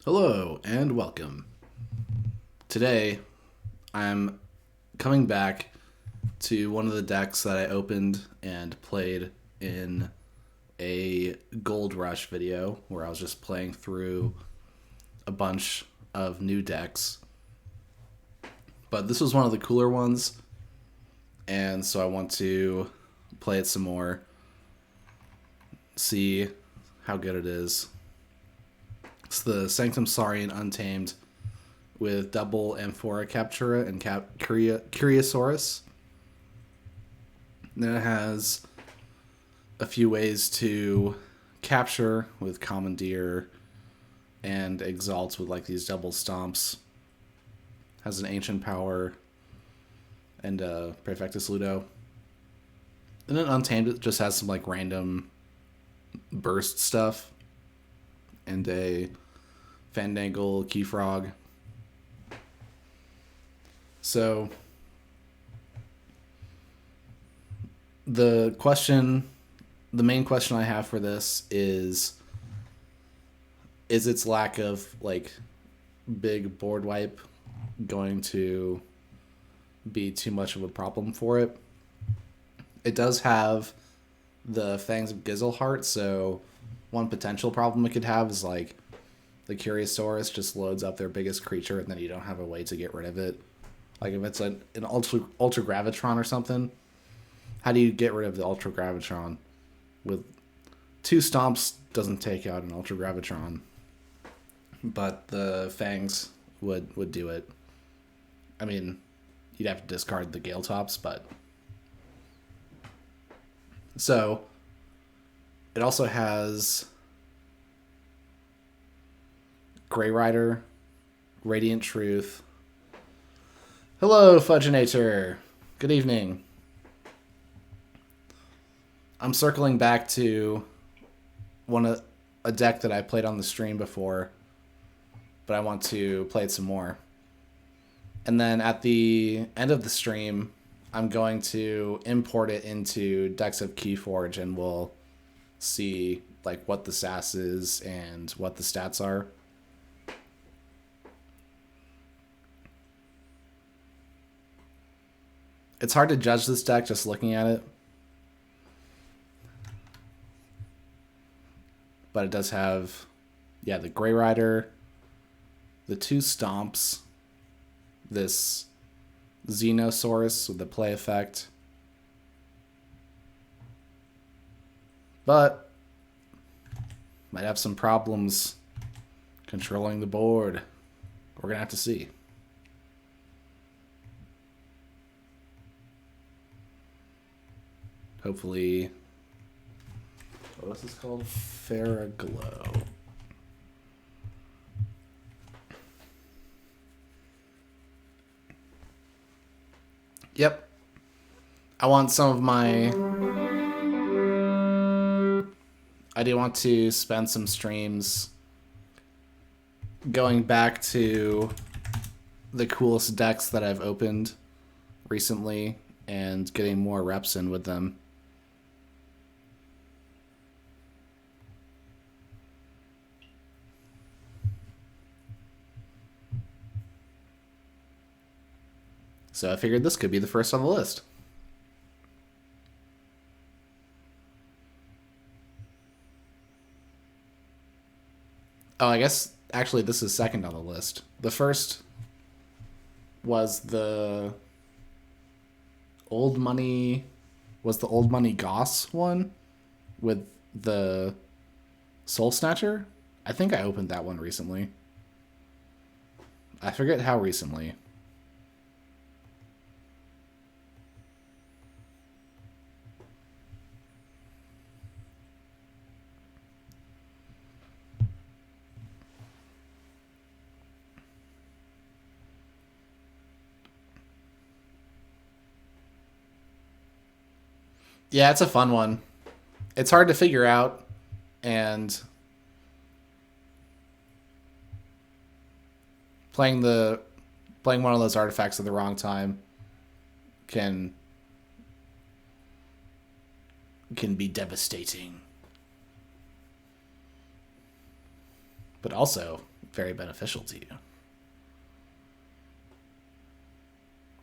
Hello and welcome. Today, I'm coming back to one of the decks that I opened and played in a Gold Rush video where I was just playing through a bunch of new decks. But this was one of the cooler ones, and so I want to play it some more, see how good it is. It's the Sanctum Saurian Untamed with double Amphora Captura and Curiosaurus. Then it has a few ways to capture with Commandeer and exalt with like these double stomps. Has an ancient power and Prefectus Ludo. And then Untamed it just has some like random burst stuff and a Fandangle Keyfrog. So the main question I have for this is its lack of like big board wipe going to be too much of a problem for it? It does have the Fangs of Gizelheart, so one potential problem it could have is like the Curiosaurus just loads up their biggest creature and then you don't have a way to get rid of it. Like if it's an Ultra Gravitron or something, how do you get rid of the Ultra Gravitron? With two stomps doesn't take out an Ultra Gravitron, but the Fangs would do it. I mean, you'd have to discard the Gale Tops, but so it also has Grey Rider, Radiant Truth. Hello, Fudginator. Good evening. I'm circling back to a deck that I played on the stream before, but I want to play it some more. And then at the end of the stream, I'm going to import it into decks of KeyForge, and we'll see like what the SAS is and what the stats are. It's hard to judge this deck just looking at it, but it does have, the Grey Rider, the two stomps, this Xenosaurus with the play effect, but might have some problems controlling the board. We're gonna have to see. Hopefully, what was this called? Faraglow. Yep. I want some of my... I do want to spend some streams going back to the coolest decks that I've opened recently and getting more reps in with them. So I figured this could be the first on the list. Oh, I guess actually this is second on the list. The first was the Old Money Goss one with the Soul Snatcher. I think I opened that one recently. I forget how recently. Yeah, it's a fun one. It's hard to figure out, and playing one of those artifacts at the wrong time can be devastating. But also very beneficial to you.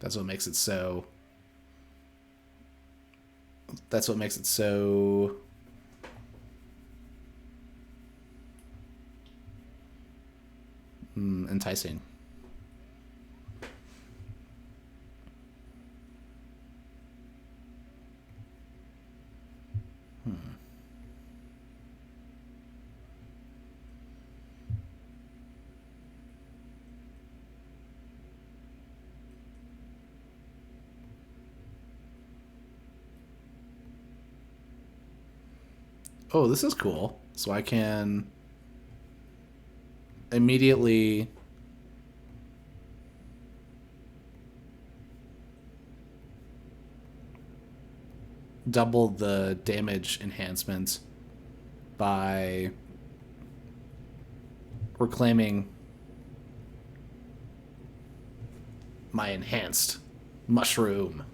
That's what makes it so. That's what makes it so. Enticing. Oh, this is cool. So I can immediately double the damage enhancement by reclaiming my enhanced mushroom.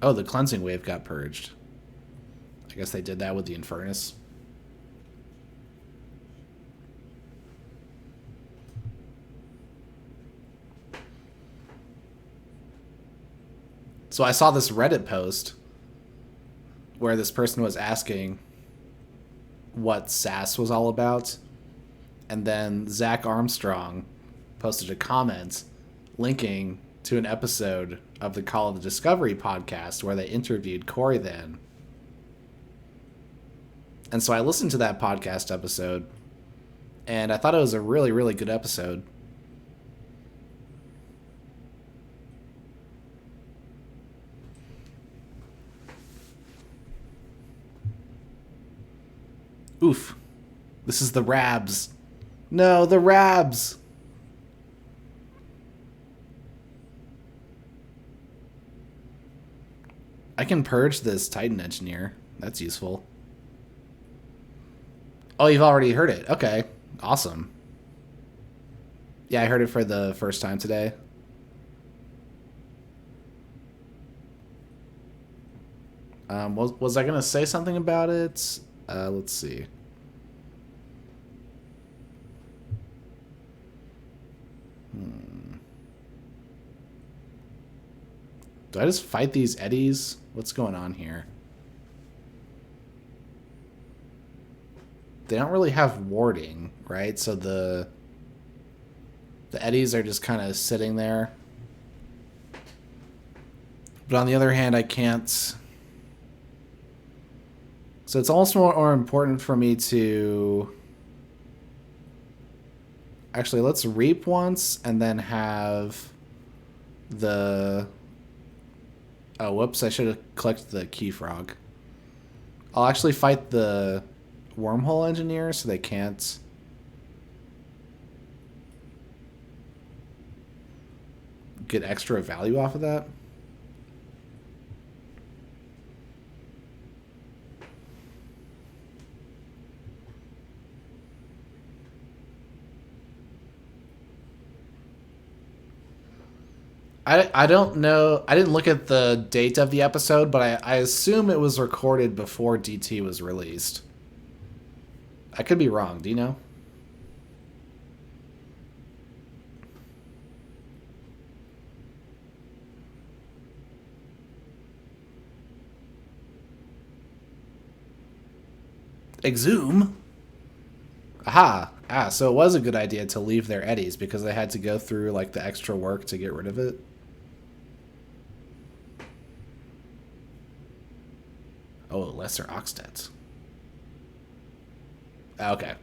Oh, the cleansing wave got purged. I guess they did that with the Infernus. So I saw this Reddit post where this person was asking what SAS was all about. And then Zach Armstrong posted a comment linking to an episode of the Call of the Discovery podcast where they interviewed Coraythan. And so I listened to that podcast episode, and I thought it was a really, really good episode. Oof. This is the RABSS. No, the RABSS. I can purge this Titan Engineer. That's useful. Oh, you've already heard it. Okay. Awesome. Yeah, I heard it for the first time today. Was I going to say something about it? Let's see. Do I just fight these eddies? What's going on here? They don't really have warding, right? So the eddies are just kind of sitting there. But on the other hand, I can't. So it's also more important for me to. Actually, let's reap once and then have the. Oh, whoops, I should have collected the key frog. I'll actually fight the wormhole engineer so they can't. Get extra value off of that. I don't know. I didn't look at the date of the episode, but I assume it was recorded before DT was released. I could be wrong. Do you know? Exhume? Aha. Ah, so it was a good idea to leave their eddies because they had to go through like the extra work to get rid of it. Oh, lesser Oxtet. Okay.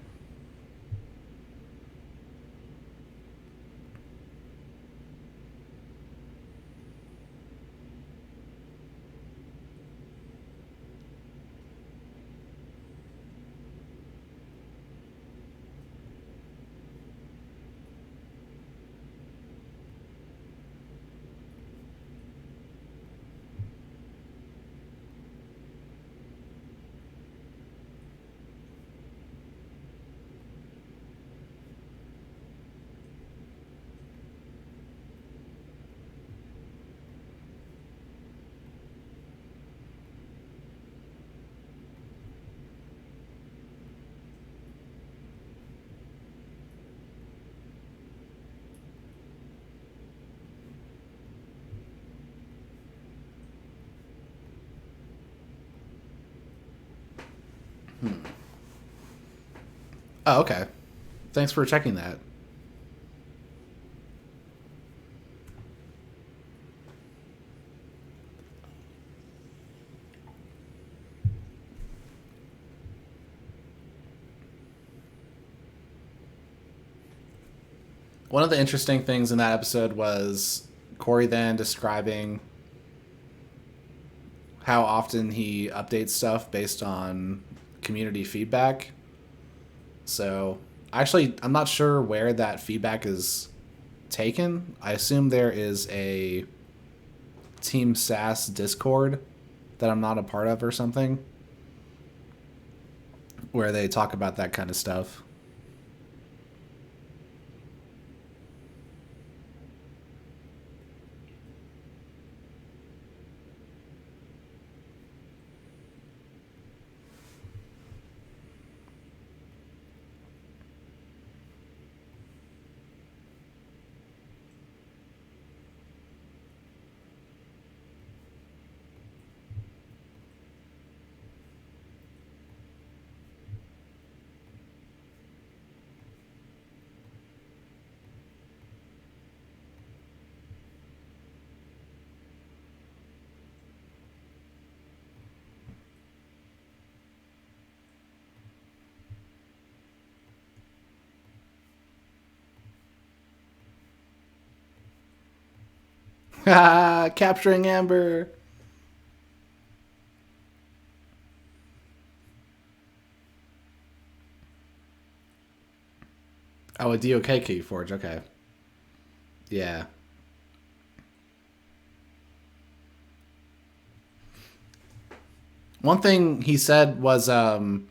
Oh, okay. Thanks for checking that. One of the interesting things in that episode was Coraythan describing how often he updates stuff based on community feedback. So, actually, I'm not sure where that feedback is taken. I assume there is a Team SAS Discord that I'm not a part of or something where they talk about that kind of stuff. Capturing Amber. Oh, a DOK KeyForge. Okay. Yeah. One thing he said was the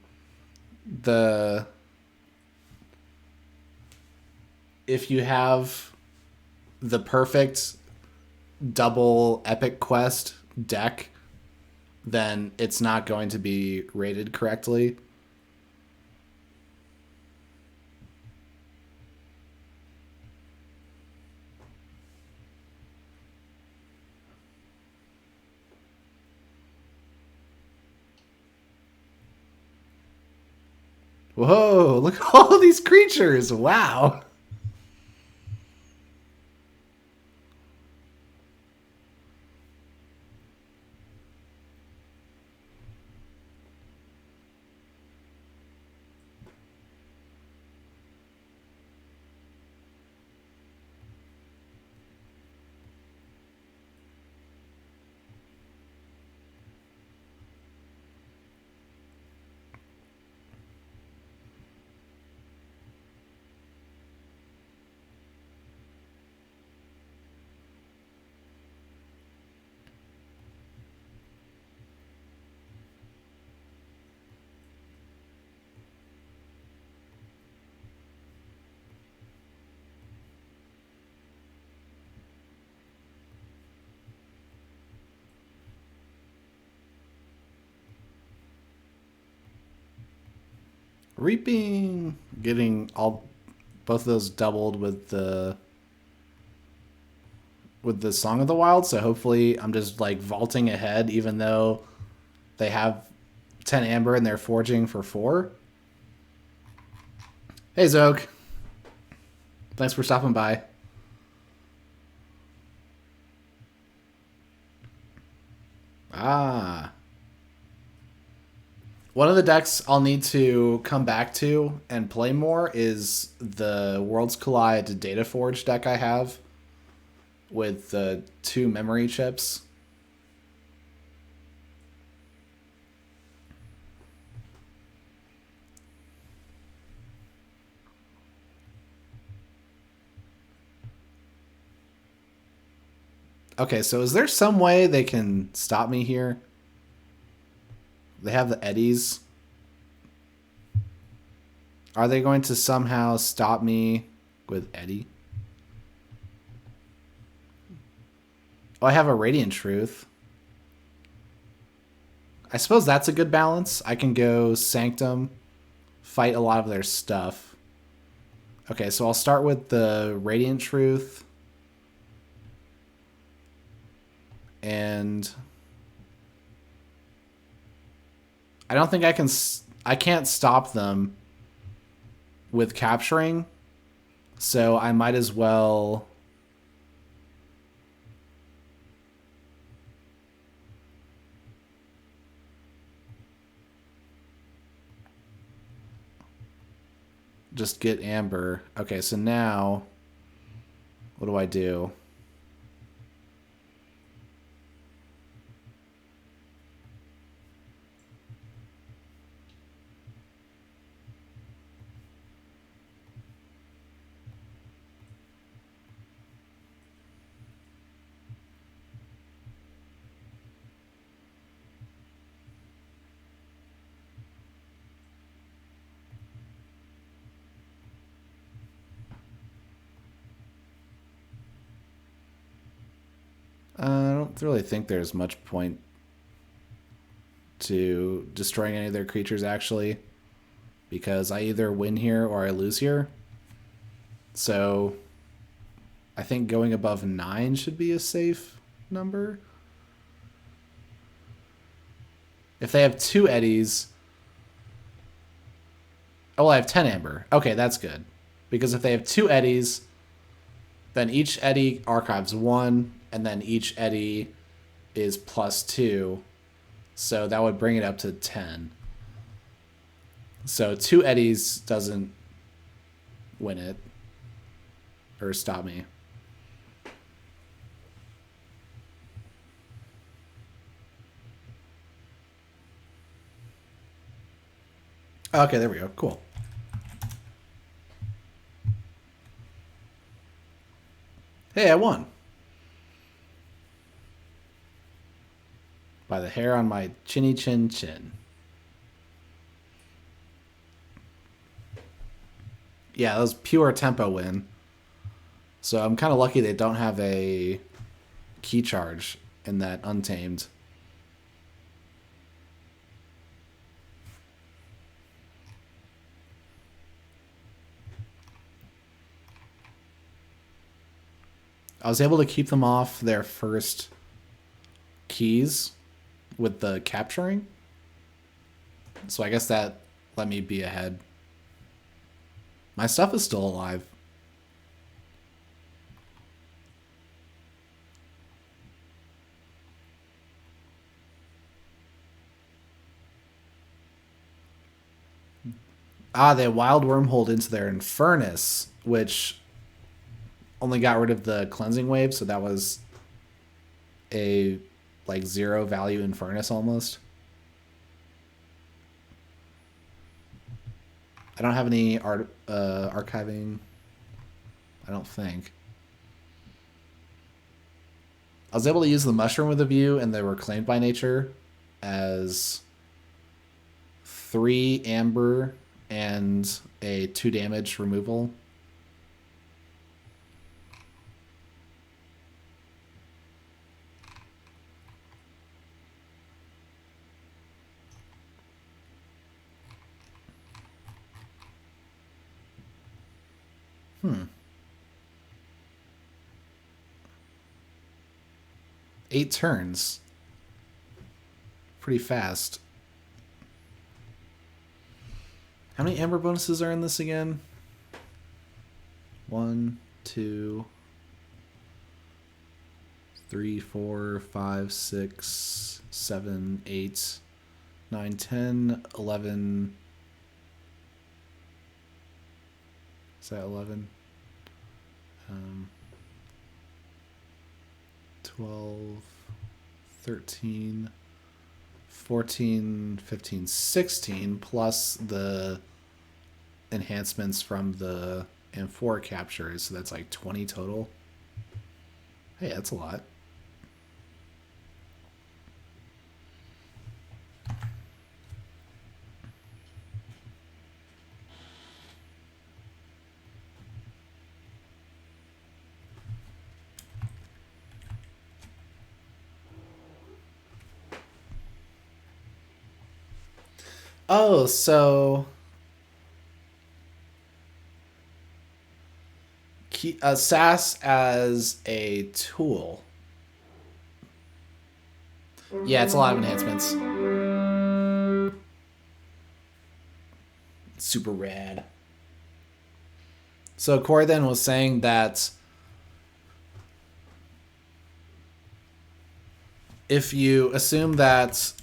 if you have the perfect double epic quest deck, then it's not going to be rated correctly. Whoa, look at all these creatures. Wow. Reaping, getting all both of those doubled with the Song of the Wild, so hopefully I'm just like vaulting ahead even though they have 10 amber and they're forging for 4. Hey Zoke. Thanks for stopping by. Ah. One of the decks I'll need to come back to and play more is the Worlds Collide Data Forge deck I have with the 2 memory chips. Okay, so is there some way they can stop me here? They have the eddies. Are they going to somehow stop me with Eddie? Oh, I have a Radiant Truth. I suppose that's a good balance. I can go Sanctum, fight a lot of their stuff. Okay, so I'll start with the Radiant Truth. And I don't think I can I can't stop them with capturing, so I might as well just get Amber. Okay, so now what do I do? I don't really think there's much point to destroying any of their creatures, actually, because I either win here or I lose here. So I think going above 9 should be a safe number. If they have 2 eddies... Oh, well, I have 10 amber. Okay, that's good. Because if they have 2 eddies, then each eddy archives 1, and then each eddy is +2. So that would bring it up to 10. So 2 eddies doesn't win it. Or stop me. Okay, there we go. Cool. Hey, I won. By the hair on my chinny chin chin. Yeah, that was pure tempo win. So I'm kind of lucky they don't have a key charge in that Untamed. I was able to keep them off their first keys with the capturing. So I guess that let me be ahead. My stuff is still alive. Ah, they wild wormholed into their Infernus, which only got rid of the cleansing wave, so that was a like 0 value Infernus almost. I don't have any archiving. I don't think. I was able to use the Mushroom with a View and the Reclaimed by Nature as 3 amber and a 2 damage removal. Hmm. 8 turns. Pretty fast. How many amber bonuses are in this again? 1, 2, 3, 4, 5, 6, 7, 8, 9, 10, 11. Is that 11? 12, 13, 14, 15, 16, plus the enhancements from the Amphora captures, so that's like 20 total. Hey, that's a lot. Oh, so SAS as a tool. Yeah, it's a lot of enhancements. Super rad. So Coraythan was saying that if you assume that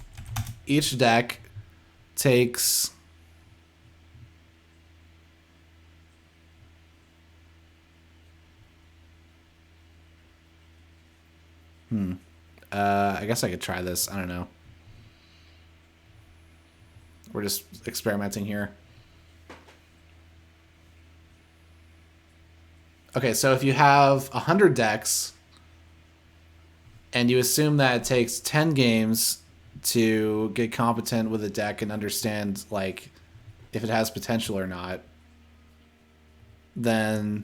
each deck takes I guess I could try this. I don't know. We're just experimenting here. Okay, so if you have 100 decks and you assume that it takes 10 games to get competent with a deck and understand like if it has potential or not, then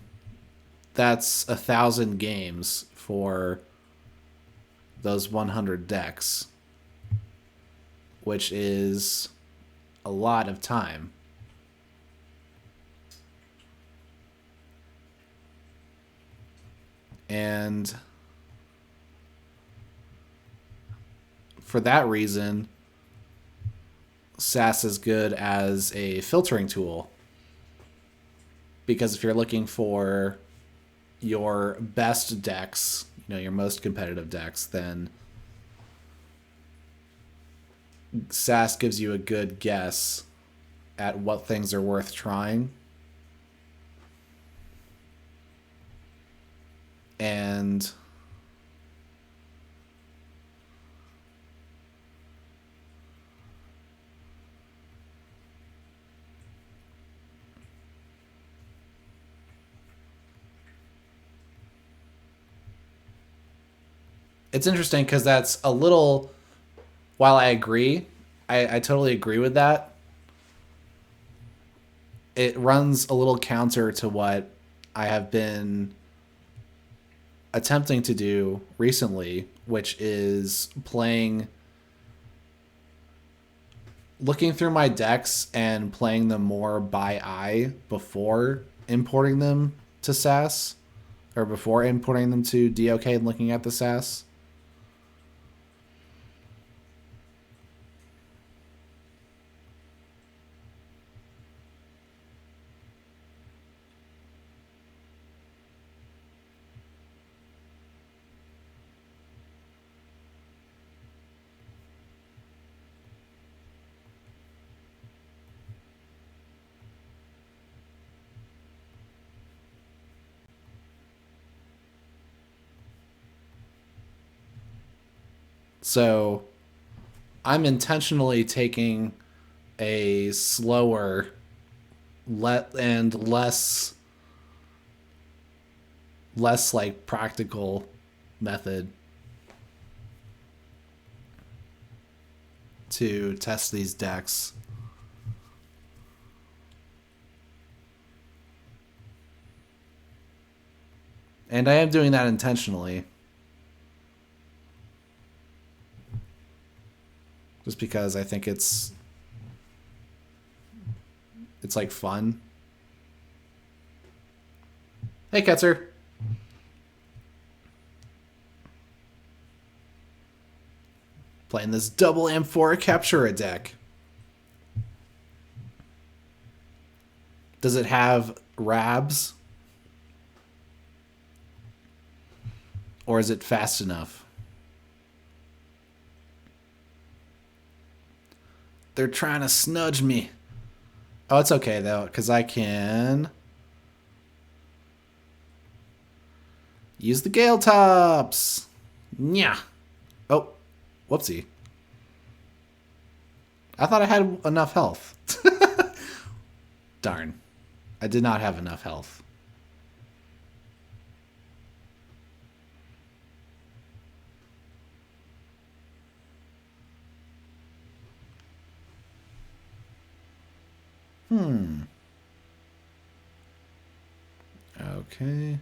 that's 1,000 games for those 100 decks, which is a lot of time. And for that reason, SAS is good as a filtering tool. Because if you're looking for your best decks, your most competitive decks, then SAS gives you a good guess at what things are worth trying. And it's interesting because that's a little, while I agree, I totally agree with that, it runs a little counter to what I have been attempting to do recently, which is looking through my decks and playing them more by eye before importing them to SAS, or before importing them to DOK and looking at the SAS. So I'm intentionally taking a slower and less like practical method to test these decks. And I am doing that intentionally. Just because I think it's like fun. Hey, Ketzer. Playing this double Amphora Captura deck. Does it have RABSS? Or is it fast enough? They're trying to snudge me. Oh, it's okay, though, because I can use the Gale Tops. Yeah. Oh, whoopsie. I thought I had enough health. Darn. I did not have enough health. Okay.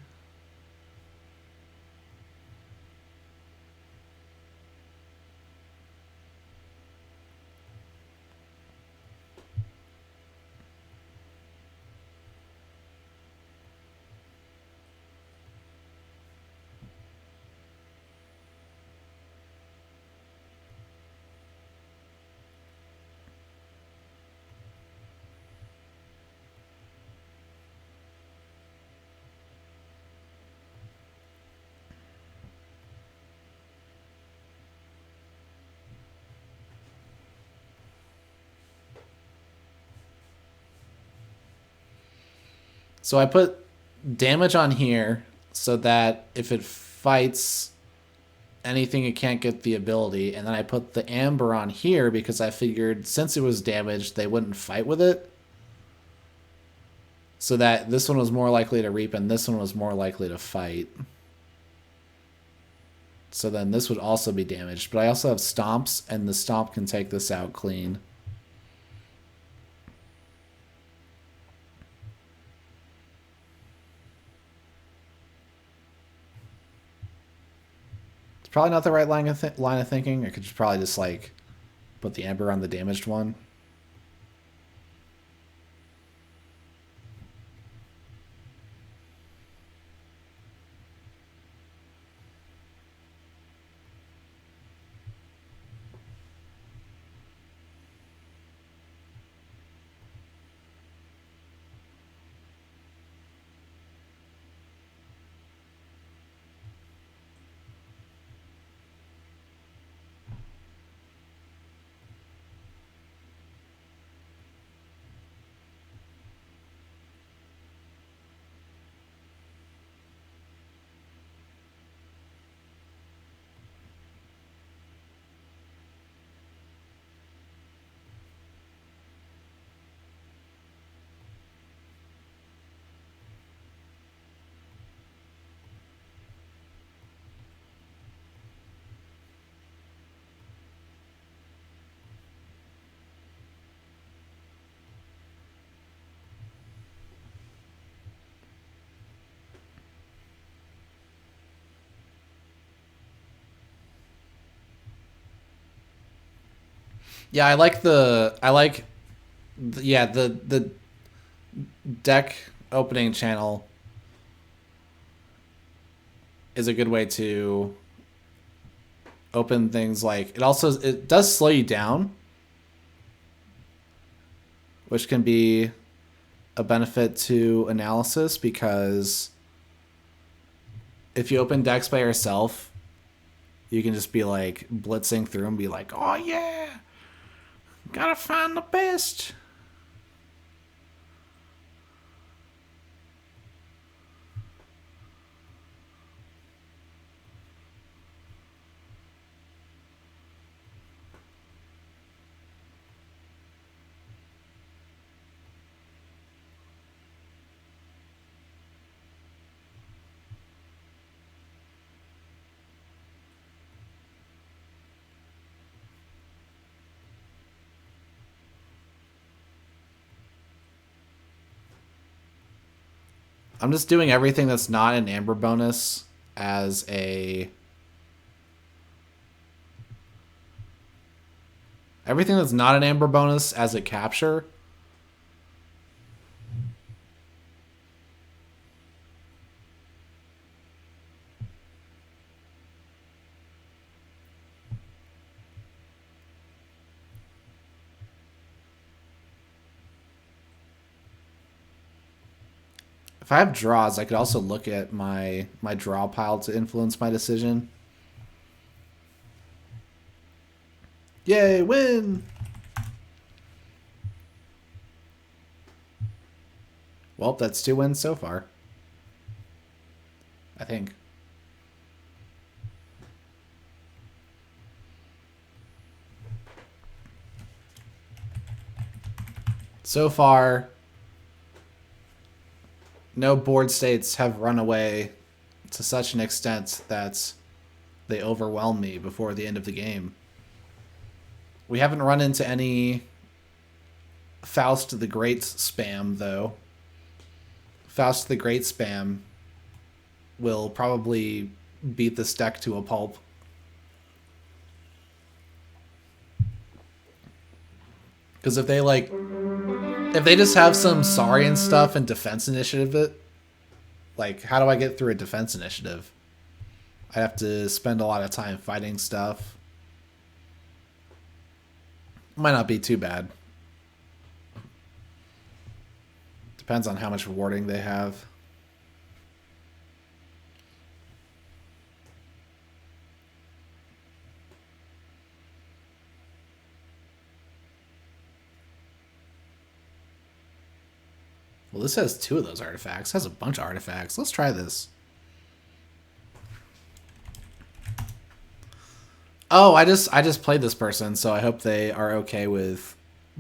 So I put damage on here so that if it fights anything, it can't get the ability. And then I put the amber on here because I figured since it was damaged, they wouldn't fight with it. So that this one was more likely to reap and this one was more likely to fight. So then this would also be damaged. But I also have stomps, and the stomp can take this out clean. It's probably not the right line of thinking. I could just probably just like put the amber on the damaged one. Yeah, the deck opening channel is a good way to open things. Like it does slow you down, which can be a benefit to analysis, because if you open decks by yourself, you can just be like blitzing through and be like, oh yeah, gotta find the best. I'm just doing everything that's not an amber bonus as a... Everything that's not an amber bonus as a capture. If I have draws, I could also look at my draw pile to influence my decision. Yay, win! Well, that's 2 wins so far. I think. So far, no board states have run away to such an extent that they overwhelm me before the end of the game. We haven't run into any Faust the Great spam, though. Faust the Great spam will probably beat this deck to a pulp. Because if they just have some Saurian stuff and defense initiative it, like, how do I get through a defense initiative? I have to spend a lot of time fighting stuff. Might not be too bad. Depends on how much rewarding they have. Well, this has 2 of those artifacts. It has a bunch of artifacts. Let's try this. Oh, I just played this person, so I hope they are okay with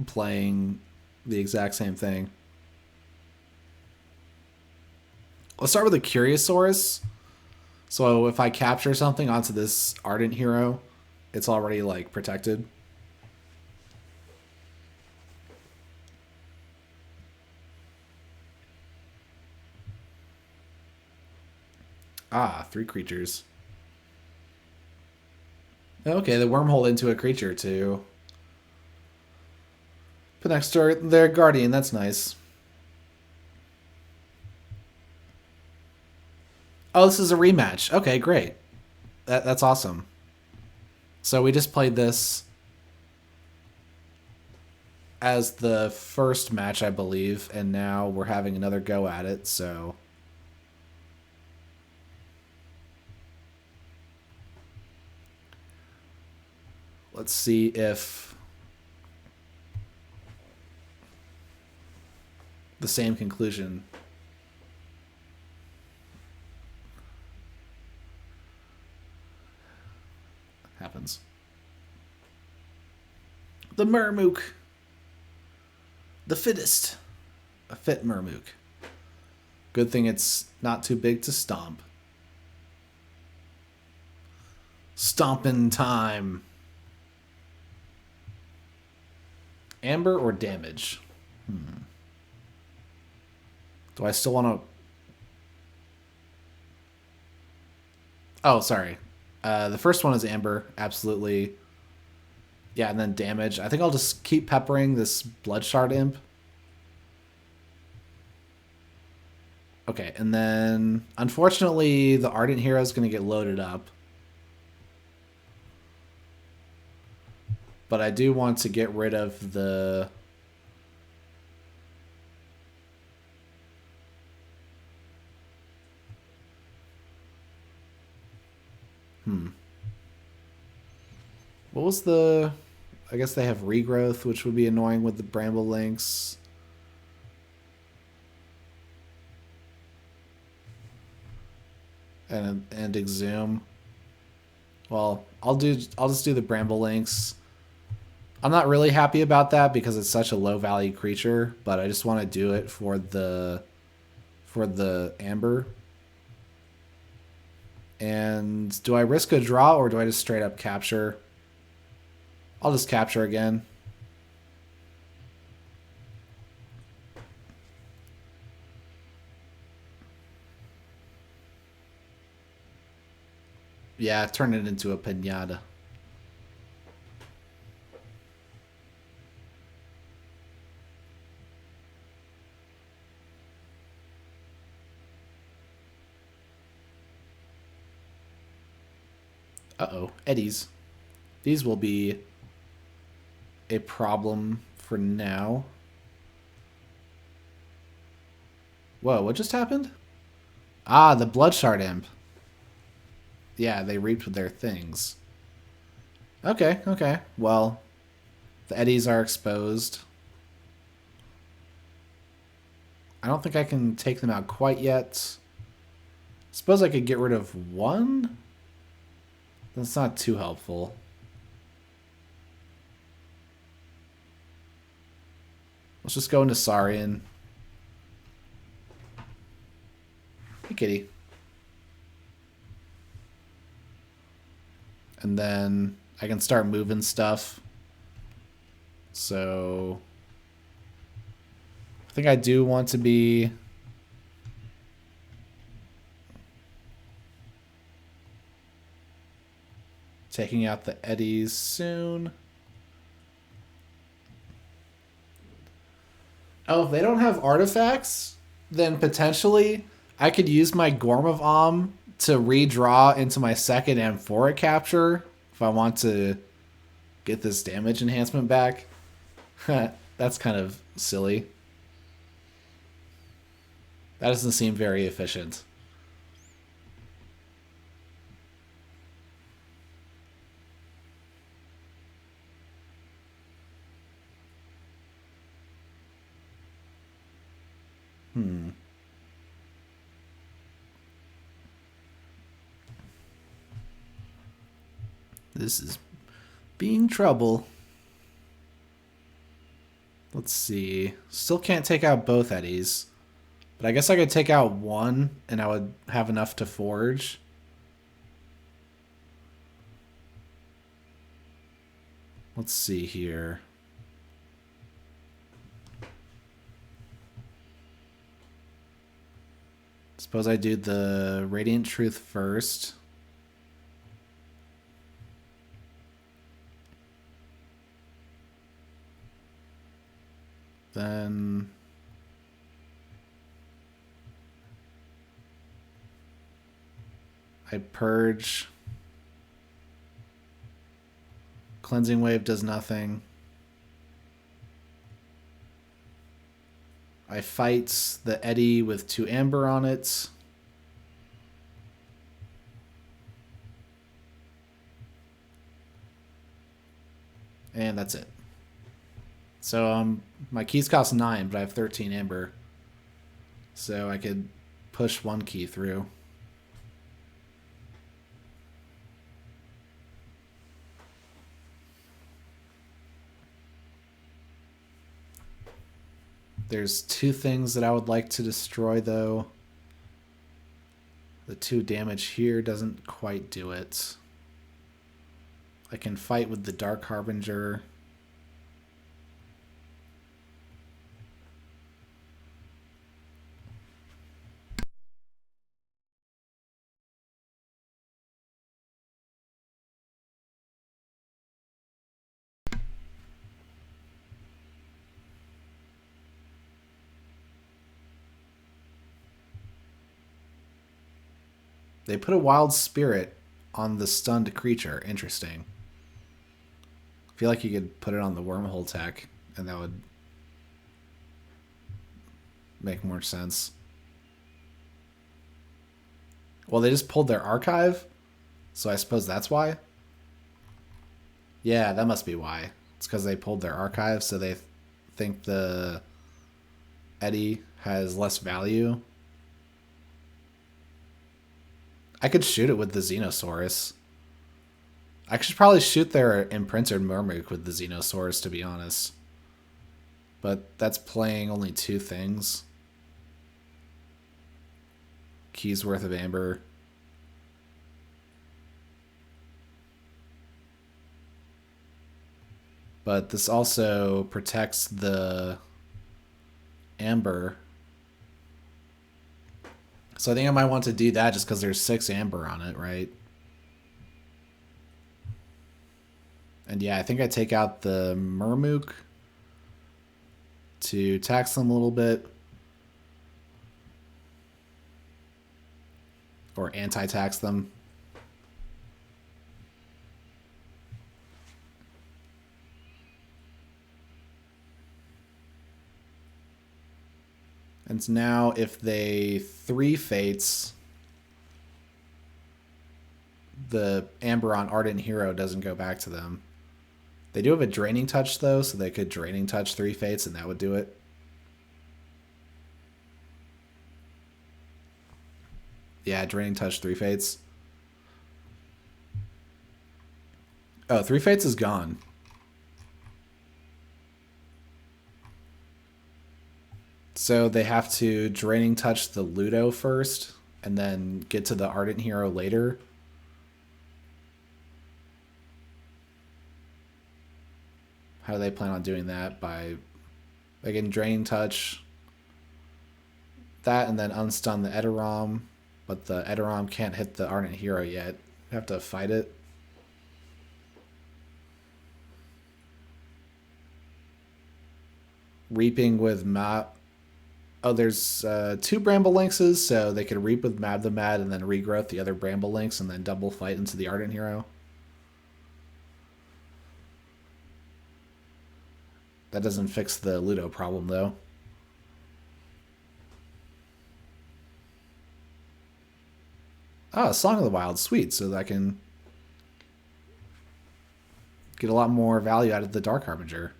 playing the exact same thing. Let's start with a Curiosaurus. So if I capture something onto this Ardent Hero, it's already, like, protected. Ah, 3 creatures. Okay, the wormhole into a creature to put next to their guardian. That's nice. Oh, this is a rematch. Okay, great. That's awesome. So we just played this as the first match, I believe, and now we're having another go at it, so... Let's see if the same conclusion happens. The Murmook. The fittest. A fit Murmook. Good thing it's not too big to stomp. Stompin' time. Amber or damage? Do I still want to... Oh, sorry. The first one is Amber, absolutely. Yeah, and then damage. I think I'll just keep peppering this Bloodshard Imp. Okay, and then... Unfortunately, the Ardent Hero is going to get loaded up. But I do want to get rid of the... What was the... I guess they have regrowth, which would be annoying with the Bramble Links. And Exhume. Well, I'll just do the Bramble Links. I'm not really happy about that because it's such a low value creature, but I just want to do it for the Amber. And do I risk a draw or do I just straight up capture? I'll just capture again. Yeah, turn it into a pinata. Uh-oh, eddies. These will be a problem for now. Whoa, what just happened? Ah, the Bloodshard Imp. Yeah, they reaped with their things. Okay, okay. Well, the eddies are exposed. I don't think I can take them out quite yet. Suppose I could get rid of one? That's not too helpful. Let's just go into Saurian. Hey, kitty. And then I can start moving stuff. So I think I do want to be taking out the eddies soon. Oh, if they don't have artifacts, then potentially I could use my Gorm of Om to redraw into my second Amphora capture if I want to get this damage enhancement back. That's kind of silly. That doesn't seem very efficient. This is being trouble. Let's see. Still can't take out both eddies. But I guess I could take out one and I would have enough to forge. Let's see here. Suppose I do the Radiant Truth first. Then I purge. Cleansing Wave does nothing. I fight the eddy with 2 amber on it. And that's it. So my keys cost 9, but I have 13 amber. So I could push 1 key through. There's 2 things that I would like to destroy, though. The 2 damage here doesn't quite do it. I can fight with the Dark Harbinger. They put a Wild Spirit on the stunned creature. Interesting. I feel like you could put it on the Wormhole tech, and that would make more sense. Well, they just pulled their archive, so I suppose that's why. Yeah, that must be why. It's because they pulled their archive, so they think the eddy has less value. I could shoot it with the Xenosaurus. I should probably shoot their imprinted Murmook with the Xenosaurus, to be honest. But that's playing only 2 things. Keys worth of amber. But this also protects the amber. So I think I might want to do that just because there's 6 amber on it, right? And yeah, I think I take out the Murmook to tax them a little bit. Or anti-tax them. And now if they 3 fates, the amber on Ardent Hero doesn't go back to them. They do have a Draining Touch, though, so they could Draining Touch 3 fates, and that would do it. Yeah, Draining Touch 3 fates. Oh, 3 fates is gone. So they have to Draining Touch the Ludo first, and then get to the Ardent Hero later. How do they plan on doing that? By, again, Draining Touch that, and then unstun the Edoram. But the Edoram can't hit the Ardent Hero yet. You have to fight it. Reaping with Map. Oh, there's 2 Bramble Lynxes, so they could reap with Mab the Mad and then regrowth the other Bramble Lynx and then double fight into the Ardent Hero. That doesn't fix the Ludo problem, though. Oh, Song of the Wild, sweet. So that I can get a lot more value out of the Dark Harbinger.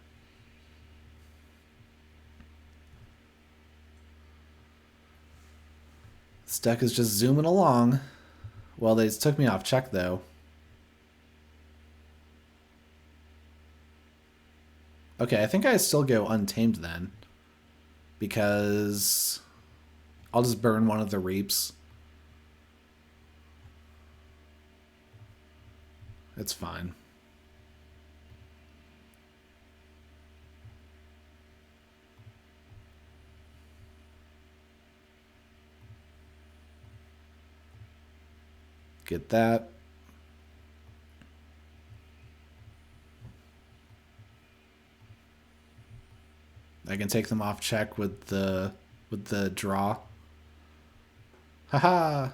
This deck is just zooming along. Well, they took me off check, though. Okay, I think I still go Untamed then. Because I'll just burn one of the Reaps. It's fine. Get that. I can take them off check with the draw. Haha.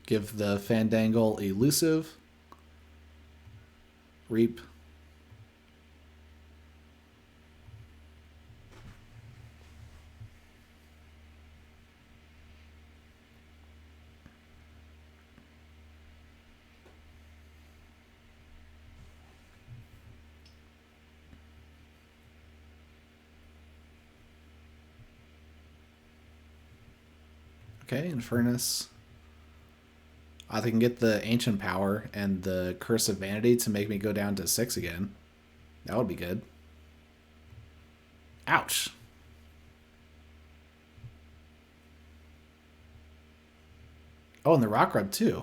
Give the Fandangle Elusive. Reap. Okay, Infernus. I can get the Ancient Power and the Curse of Vanity to make me go down to 6 again. That would be good. Ouch. Oh, and the Rock Rub too.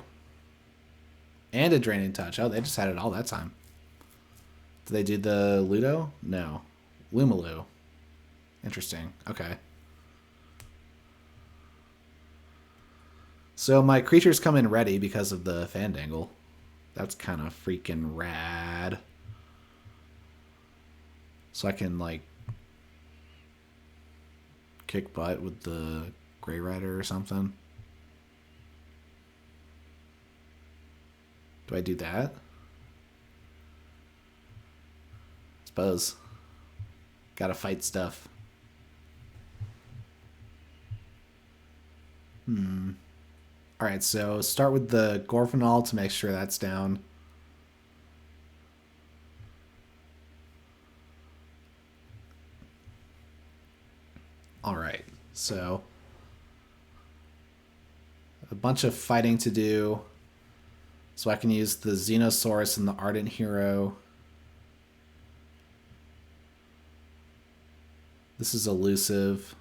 And a Draining Touch. Oh, they just had it all that time. Did they do the Ludo? No. Lumalu. Interesting. Okay. So my creatures come in ready because of the Fandangle. That's kind of freaking rad. So I can, like, kick butt with the Grey Rider or something. Do I do that? Suppose. Gotta fight stuff. Alright, so start with the Gorfinal to make sure that's down. Alright, so a bunch of fighting to do. So I can use the Xenosaurus and the Ardent Hero. This is elusive.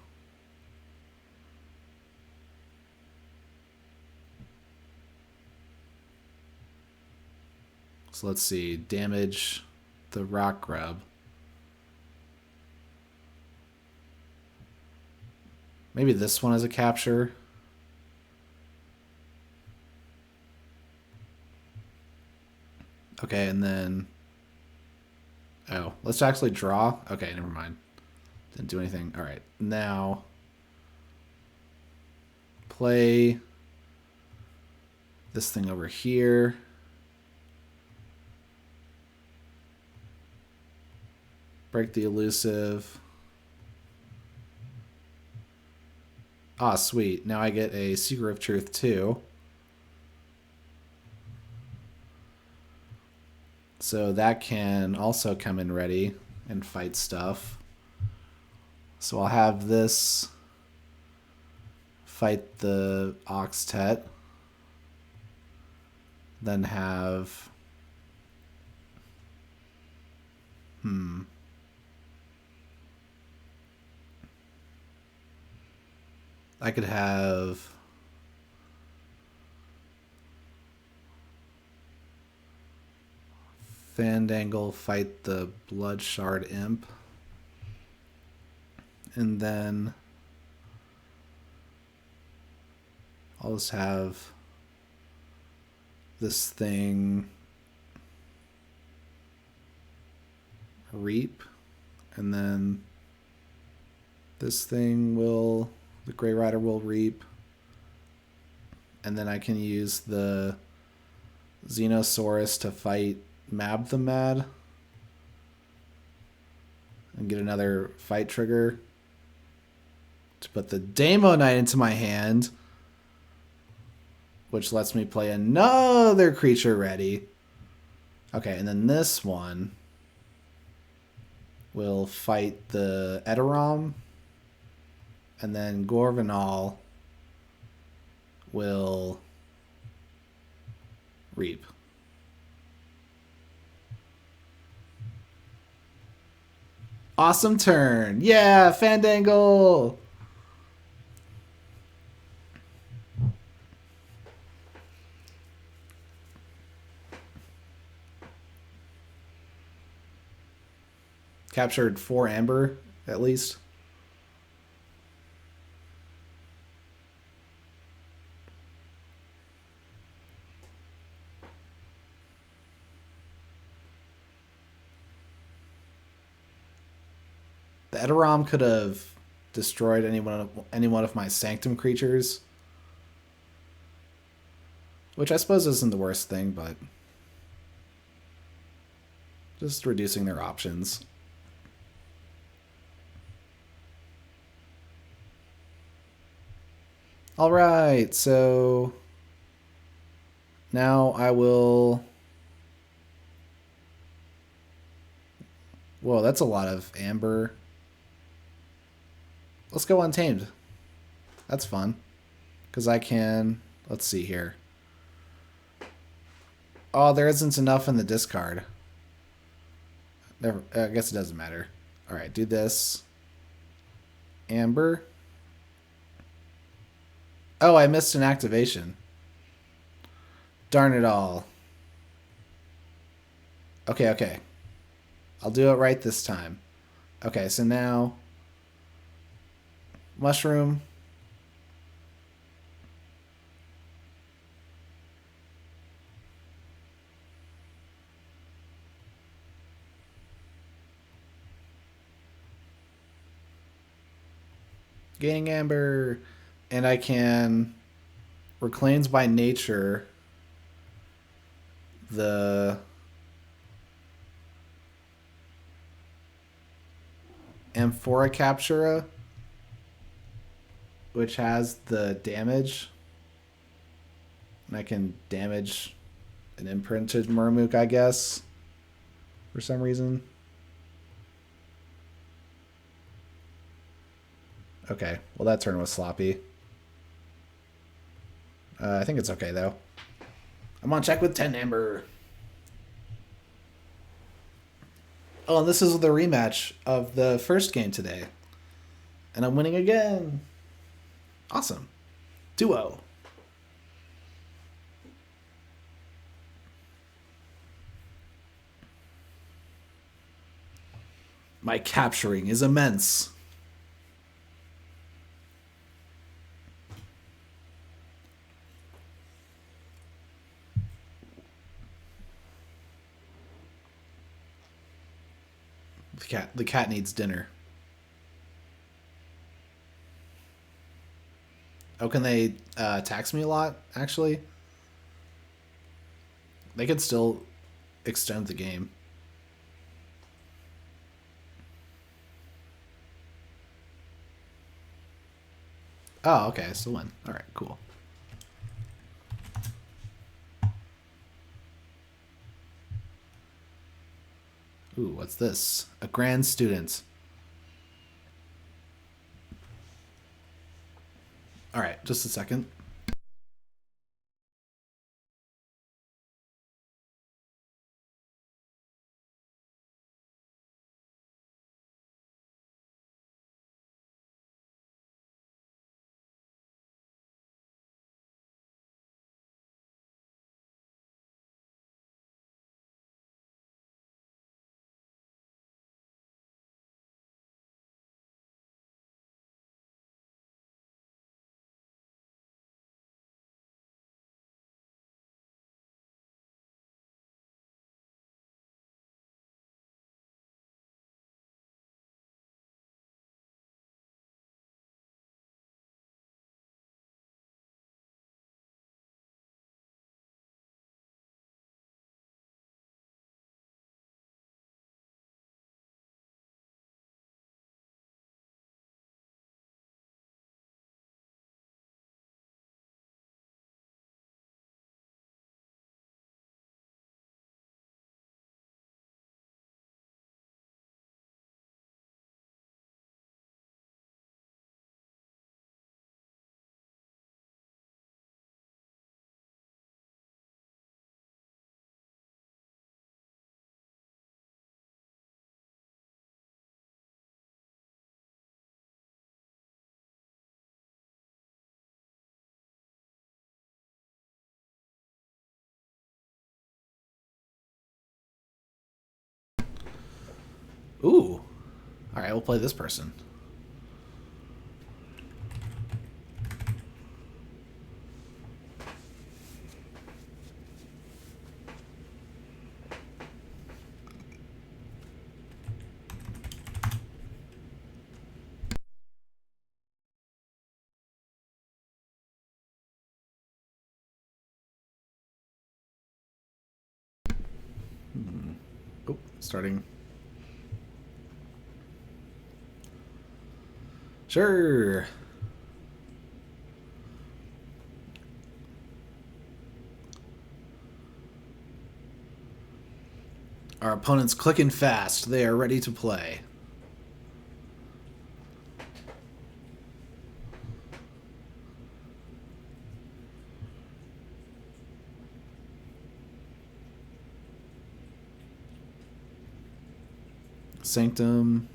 So let's see, damage the Rock Grub. Maybe this one is a capture. Okay, and then... Oh, let's actually draw. Okay, never mind. Didn't do anything. All right, now... Play this thing over here. Break the elusive. Ah, sweet. Now I get a Seeker of Truth too. So that can also come in ready and fight stuff. So I'll have this fight the Oxtet. Then have... I could have... Fandangle fight the Bloodshard Imp. And then I'll just have this thing reap. And then this thing will... The Grey Rider will reap. And then I can use the Xenosaurus to fight Mab the Mad. And get another fight trigger. To put the Demo Knight into my hand. Which lets me play another creature ready. Okay, and then this one will fight the Edoram, and then Gorvanal will reap. Awesome turn. Yeah, Fandangle. Captured 4 amber, at least. The Edoram could have destroyed any one of my Sanctum creatures. Which I suppose isn't the worst thing, but just reducing their options. Alright, so now I will... Whoa, that's a lot of amber. Let's go Untamed. That's fun. Because I can... Let's see here. Oh, there isn't enough in the discard. Never, I guess it doesn't matter. Alright, do this. Amber. Oh, I missed an activation. Darn it all. Okay. I'll do it right this time. Okay, so now... Mushroom. Gaining amber. And I can Reclaims by Nature the Amphora Captura, which has the damage. And I can damage an imprinted Murmuk, I guess, for some reason. Okay, well that turn was sloppy. I think it's okay, though. I'm on check with 10 amber. Oh, and this is the rematch of the first game today. And I'm winning again. Awesome. 2-0. My capturing is immense. The cat needs dinner. Oh, can they tax me a lot, actually? They could still extend the game. Oh, okay, I still win. Alright, cool. Ooh, what's this? A grand student. Alright, just a second. Ooh. Alright, we'll play this person. Oh, starting. Sure. Our opponent's clicking fast. They are ready to play. Sanctum.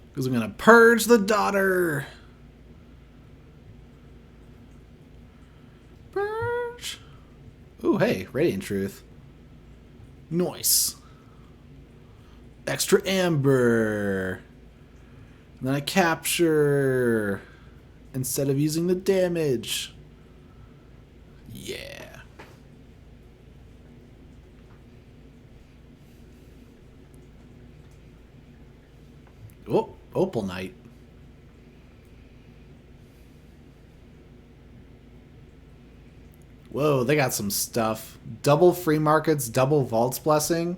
Because I'm going to purge the daughter. Purge. Ooh, hey, Radiant Truth. Nice. Extra Amber. And then I capture instead of using the damage. Yeah. Oh, Opal Knight. Whoa, they got some stuff. Double free markets, double Vault's Blessing.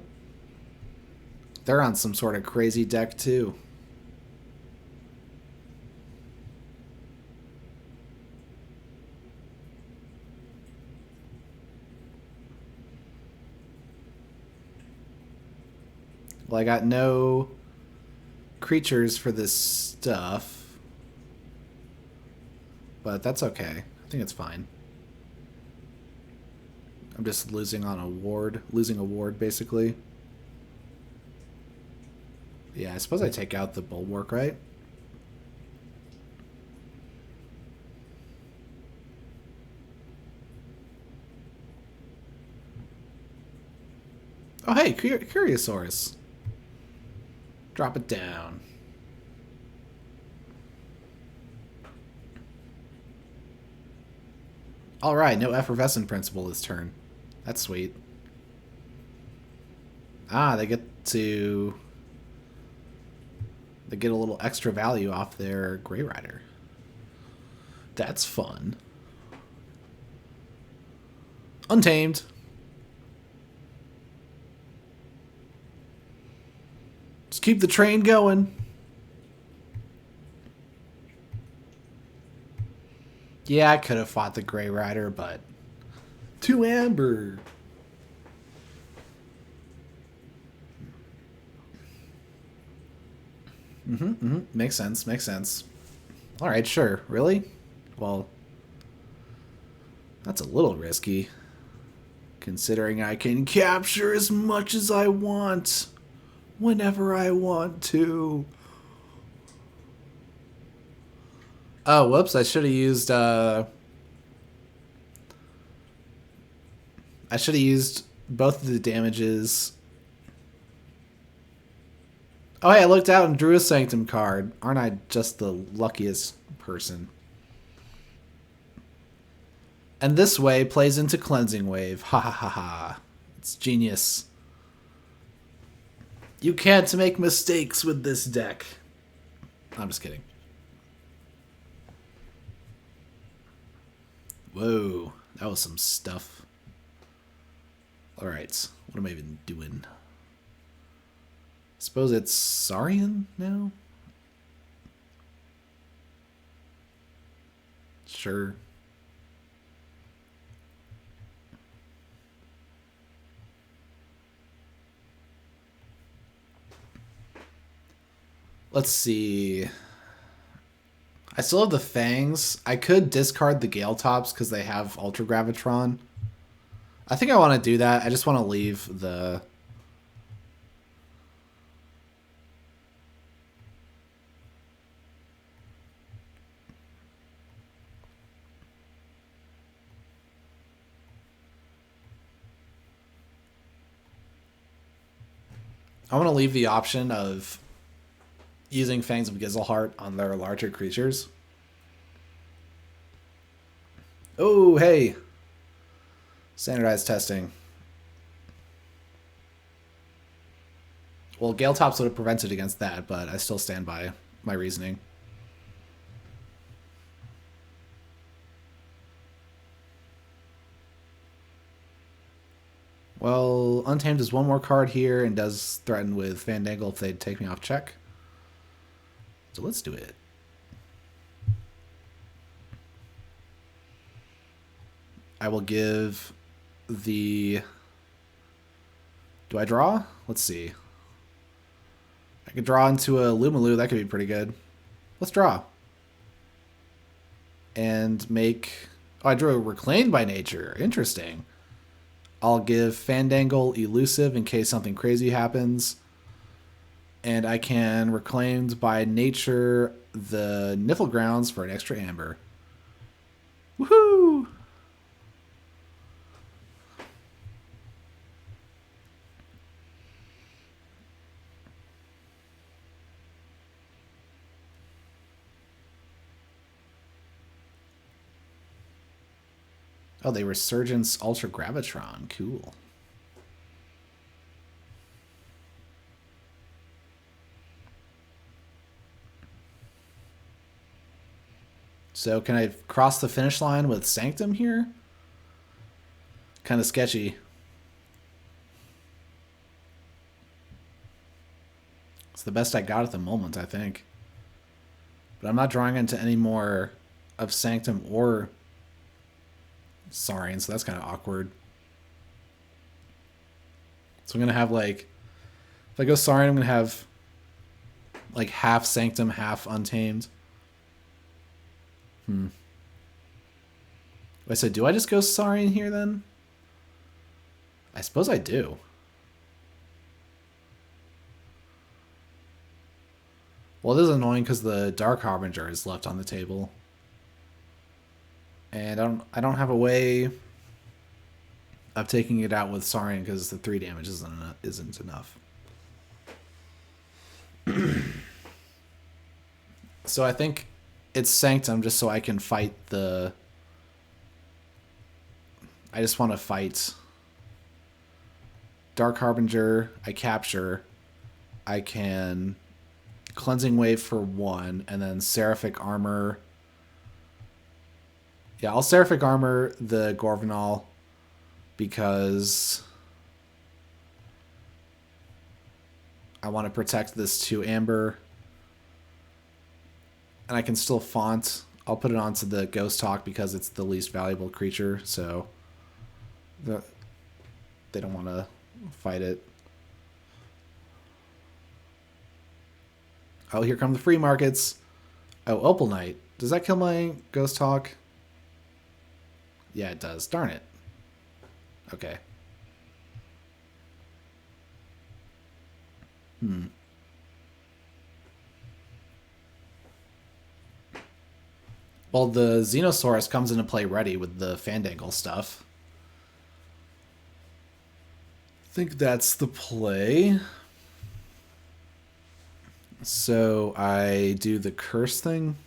They're on some sort of crazy deck, too. Well, I got no creatures for this stuff. But that's okay. I think it's fine. I'm just losing on a ward. Losing a ward, basically. Yeah, I suppose I take out the Bulwark, right? Oh, hey, Curiosaurus. Drop it down. Alright, no Effervescent Principle this turn. That's sweet. Ah, they get to... They get a little extra value off their Grey Rider. That's fun. Untamed. Just keep the train going. Yeah, I could have fought the Grey Rider, but... 2 Amber. Makes sense, makes sense. Alright, sure. Really? Well, that's a little risky. Considering I can capture as much as I want. Whenever I want to. Oh, whoops. I should have used, I should have used both of the damages. Oh, hey, I looked out and drew a Sanctum card. Aren't I just the luckiest person? And this way plays into Cleansing Wave. Ha ha ha ha. It's genius. You can't make mistakes with this deck. I'm just kidding. Whoa, that was some stuff. Alright, what am I even doing? Suppose it's Saurian now? Sure. Let's see. I still have the Fangs. I could discard the Gale Tops because they have Ultra Gravitron. I think I want to do that. I just want to leave the... I want to leave the option of using Fangs of Gizelheart on their larger creatures. Oh, hey! Standardized testing. Well, Gale Tops would have prevented against that, but I still stand by my reasoning. Well, Untamed is one more card here and does threaten with Fandangle if they take me off check. So let's do it. I will give the... Do I draw? Let's see. I could draw into a Lumalu. That could be pretty good. Let's draw. And make... Oh, I drew a Reclaimed by Nature. Interesting. I'll give Fandangle Elusive in case something crazy happens. And I can Reclaimed by Nature the Niffle Grounds for an extra amber. Woohoo! Oh, they Resurgence Ultra Gravitron. Cool. So can I cross the finish line with Sanctum here? Kind of sketchy. It's the best I got at the moment, I think. But I'm not drawing into any more of Sanctum or Saurian, so that's kind of awkward. So I'm going to have like... If I go Saurian, I'm going to have like half Sanctum, half Untamed. I said, do I just go Saurian here then? I suppose I do. Well, it is annoying because the Dark Harbinger is left on the table. And I don't have a way of taking it out with Saurian because the 3 damage isn't enough. So I think it's Sanctum just so I can fight the... I just want to fight Dark Harbinger. I capture. I can Cleansing Wave for 1, and then Seraphic Armor. Yeah, I'll Seraphic Armor the Gorvenal because I want to protect this 2 Amber. And I can still Font. I'll put it onto the Ghost Hawk because it's the least valuable creature, so they don't want to fight it. Oh, here come the free markets. Oh, Opal Knight. Does that kill my Ghost Hawk? Yeah, it does. Darn it. Okay. Well, the Xenosaurus comes into play ready with the Fandangle stuff. I think that's the play. So I do the curse thing.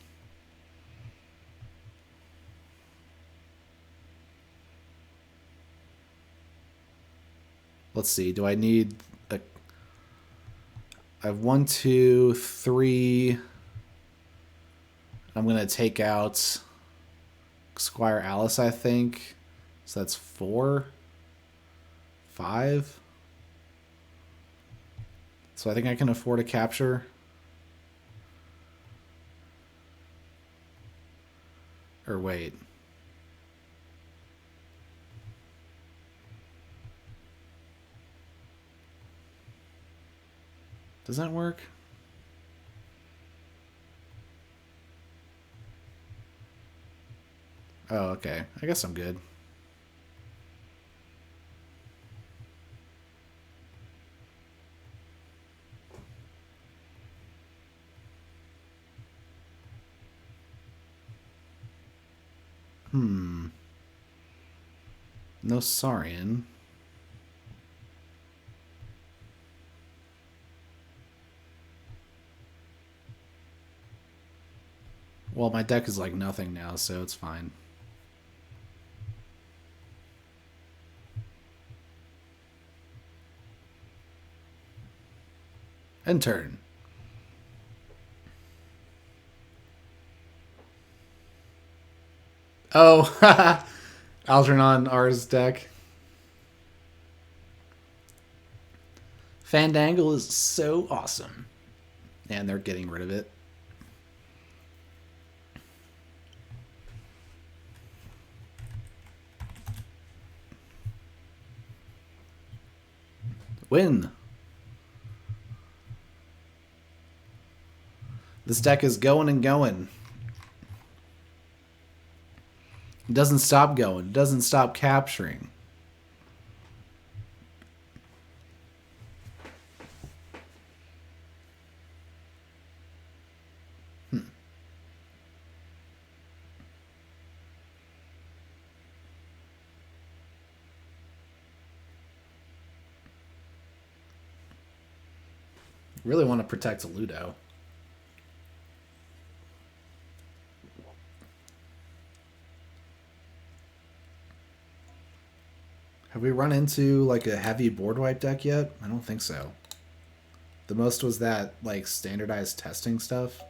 Let's see. Do I need a... I have 1, 2, 3. I'm going to take out Squire Alice, I think. So that's 4. 5. So I think I can afford a capture. Or wait. Does that work? Oh, okay. I guess I'm good. No Saurian. Well, my deck is like nothing now, so it's fine. End turn. Oh, Algernon R's deck. Fandangle is so awesome. And they're getting rid of it. Win. This deck is going and going. It doesn't stop going. It doesn't stop capturing. Really want to protect Ludo. Have we run into like a heavy board wipe deck yet? I don't think so. The most was that like standardized testing stuff.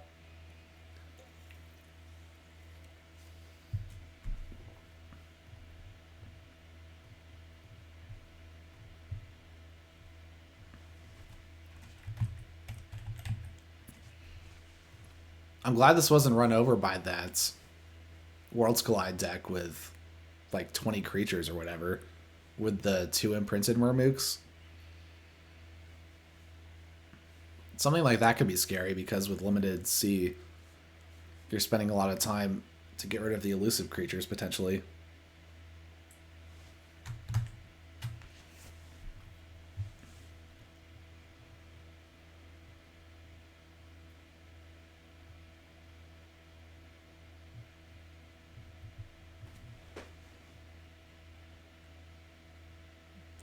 I'm glad this wasn't run over by that Worlds Collide deck with like 20 creatures or whatever with the 2 imprinted Mermooks. Something like that could be scary because with limited C, you're spending a lot of time to get rid of the elusive creatures potentially.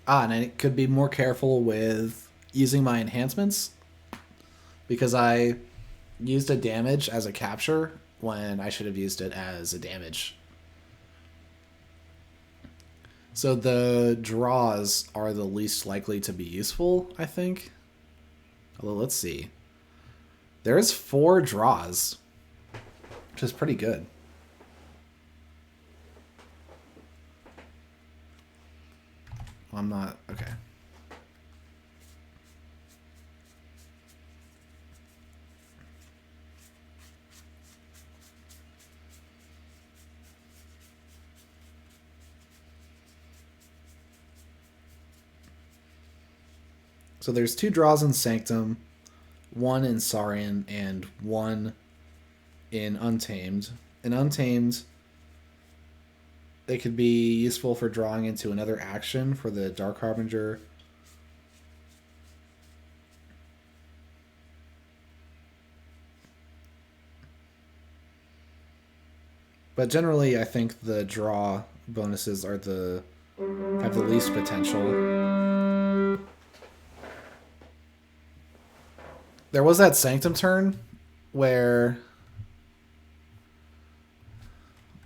And I could be more careful with using my enhancements because I used a damage as a capture when I should have used it as a damage. So the draws are the least likely to be useful, I think. Although, let's see. There's 4 draws, which is pretty good. I'm not... Okay. So there's 2 draws in Sanctum, 1 in Saurian, and 1 in Untamed. In Untamed, they could be useful for drawing into another action for the Dark Harbinger. But generally, I think the draw bonuses are have the least potential. There was that Sanctum turn where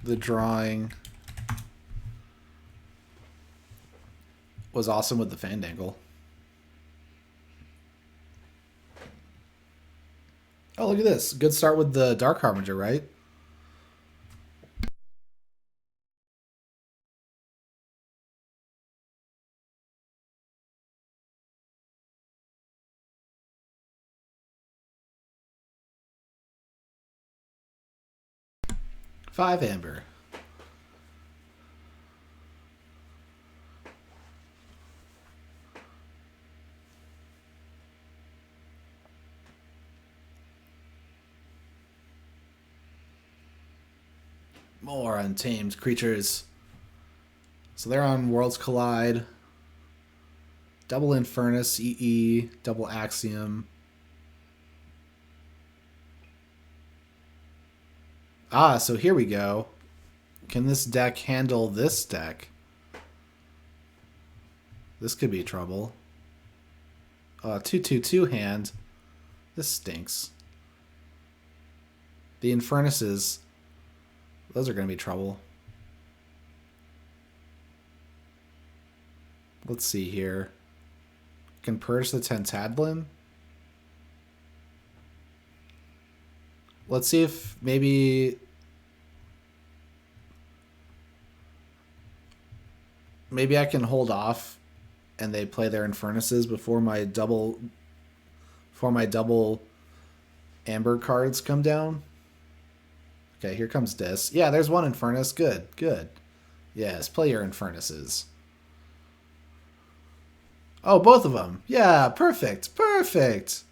the drawing was awesome with the Fandangle. Oh, look at this. Good start with the Dark Harbinger, right? Five amber. More untamed creatures. So they're on Worlds Collide. Double Infernus, EE, double Axiom. So here we go. Can this deck handle this deck? This could be trouble. 2/2/2 hand. This stinks. The Infernuses, those are going to be trouble. Let's see here. Can purge the Tentadlin. Let's see if maybe I can hold off and they play their Infernuses before my double amber cards come down. Okay, here comes Dis. Yeah, there's one Infernus. Good, good. Yes, play your Infernuses. Oh, both of them. Yeah, perfect, perfect.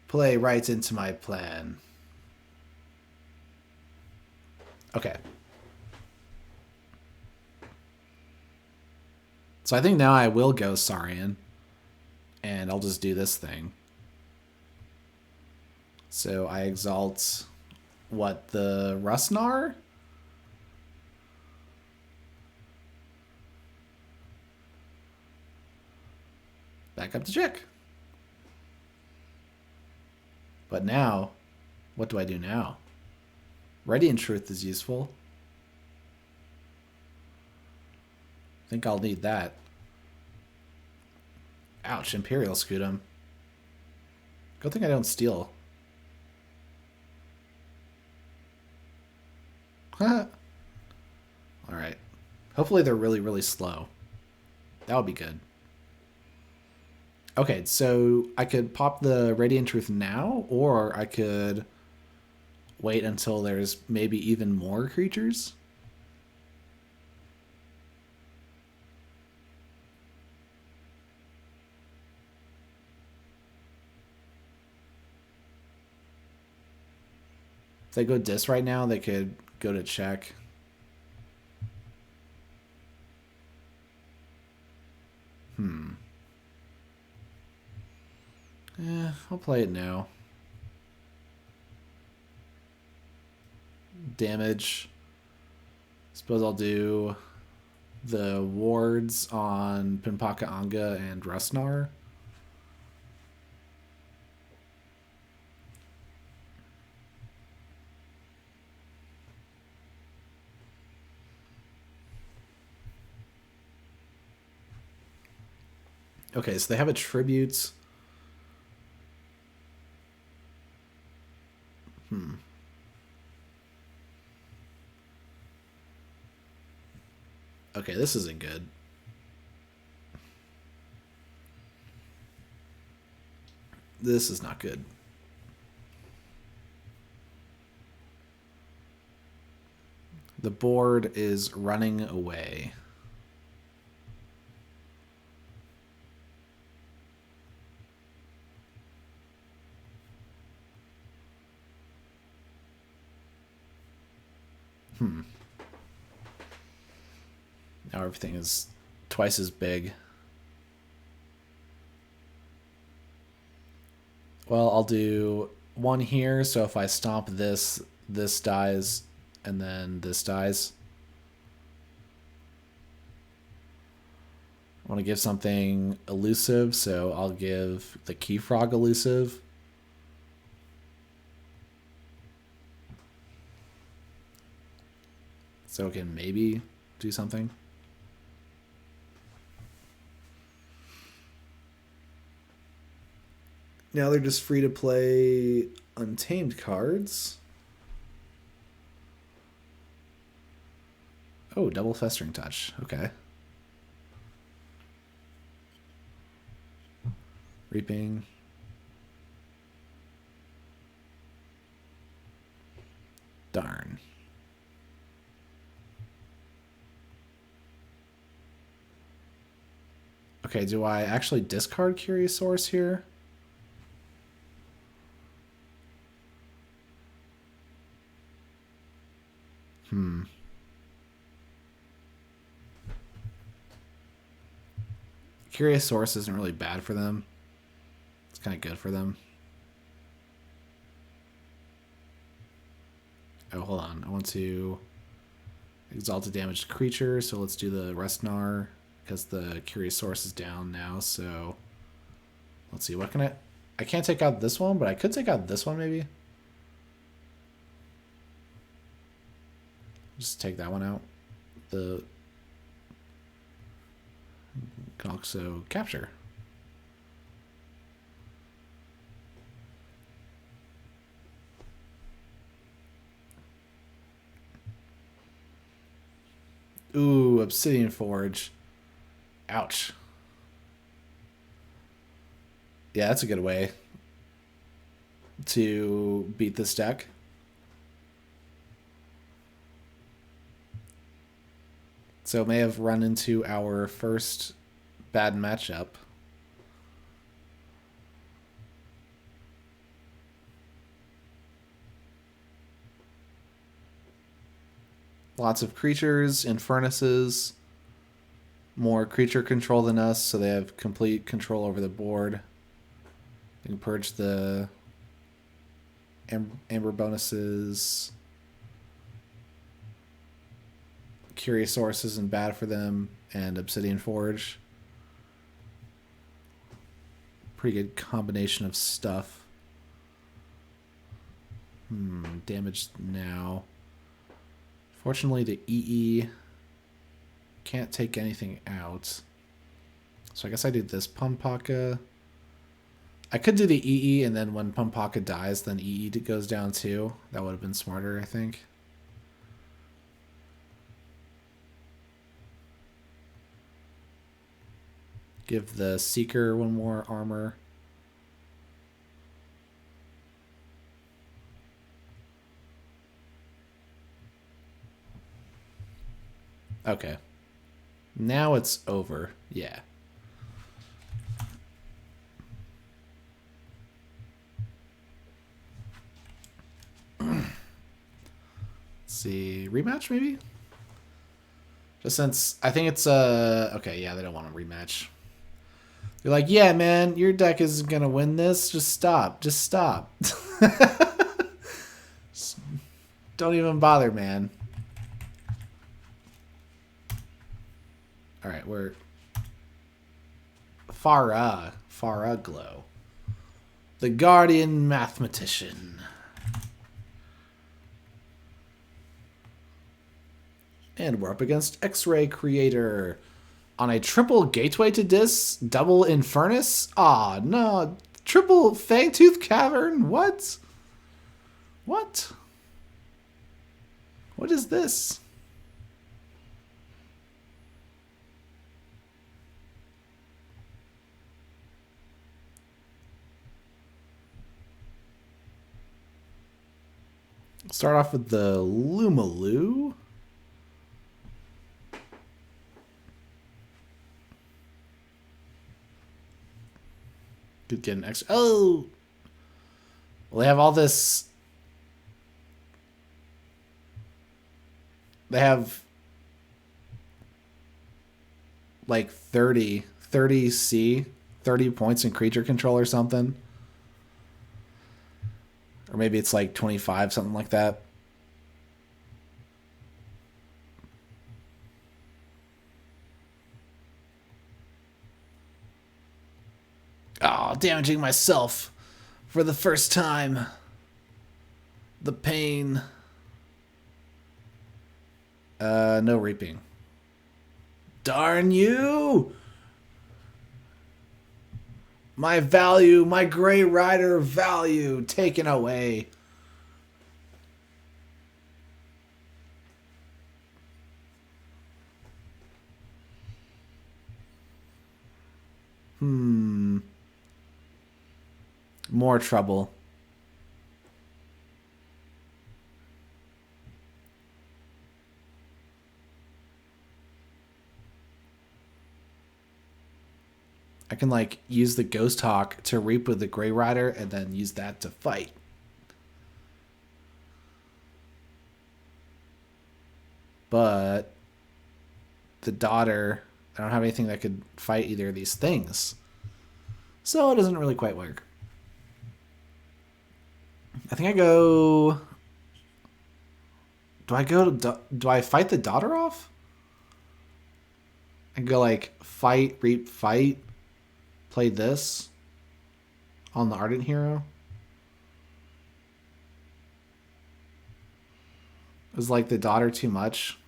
Play right into my plan. Okay. So I think now I will go Saurian. And I'll just do this thing. So I exalt what, the Rusnar? Back up to check. But now, what do I do now? Radiant Truth is useful. I think I'll need that. Ouch, Imperial Scutum. Good thing I don't steal. Alright. Hopefully they're really, really slow. That would be good. Okay, so I could pop the Radiant Truth now, or I could wait until there's maybe even more creatures. If they go Dis right now, they could go to check. I'll play it now. Damage. Suppose I'll do the wards on Pinpaka Anga and Rusnar. Okay, so they have a tribute. Okay, this isn't good. This is not good. The board is running away. Now everything is twice as big. Well, I'll do one here, so if I stomp this, this dies, and then this dies. I want to give something elusive, so I'll give the Key Frog elusive. So it can maybe do something. Now they're just free to play Untamed cards. Oh, double Festering Touch. Okay. Reaping. Darn. Okay, do I actually discard Curious Source here? Curious Source isn't really bad for them. It's kind of good for them. Oh, hold on. I want to exalt a damaged creature, so let's do the Restnar because the Curious Source is down now. So let's see, what can I... I can't take out this one, but I could take out this one maybe. Just take that one out. The can also capture. Ooh, Obsidian Forge. Ouch. Yeah, that's a good way to beat this deck. So may have run into our first bad matchup. Lots of creatures in furnaces. More creature control than us, so they have complete control over the board. They can purge the amber bonuses. Curiosaurus isn't bad for them, and Obsidian Forge. Pretty good combination of stuff. Damage now. Fortunately, the EE can't take anything out. So I guess I do this Pumpaka. I could do the EE, and then when Pumpaka dies, then EE goes down too. That would have been smarter, I think. Give the Seeker one more armor. Okay. Now it's over. Yeah. Let's see. Rematch, maybe? Just since I think it's okay, yeah, they don't want to rematch. You're like, yeah, man, your deck is gonna win this. Just stop. Just stop. Don't even bother, man. All right, we're Farah Glow, the Guardian Mathematician, and we're up against X-Ray Creator on a triple Gateway to Dis, double Infernus. Ah, no, triple Fangtooth Cavern. What? What? What is this? Start off with the Lumaloo. Could get an extra. Oh! Well, they have all this. They have like 30 C, 30 points in creature control or something. Or maybe it's like 25, something like that. Oh, damaging myself for the first time. The pain. No reaping. Darn you! My value, my Grey Rider value taken away. More trouble. I can like use the Ghost Hawk to reap with the Grey Rider and then use that to fight. But the daughter, I don't have anything that could fight either of these things. So it doesn't really quite work. I think I go... Do I fight the daughter off? I go like fight, reap, fight. Play this. On the Ardent Hero? Was like the daughter too much?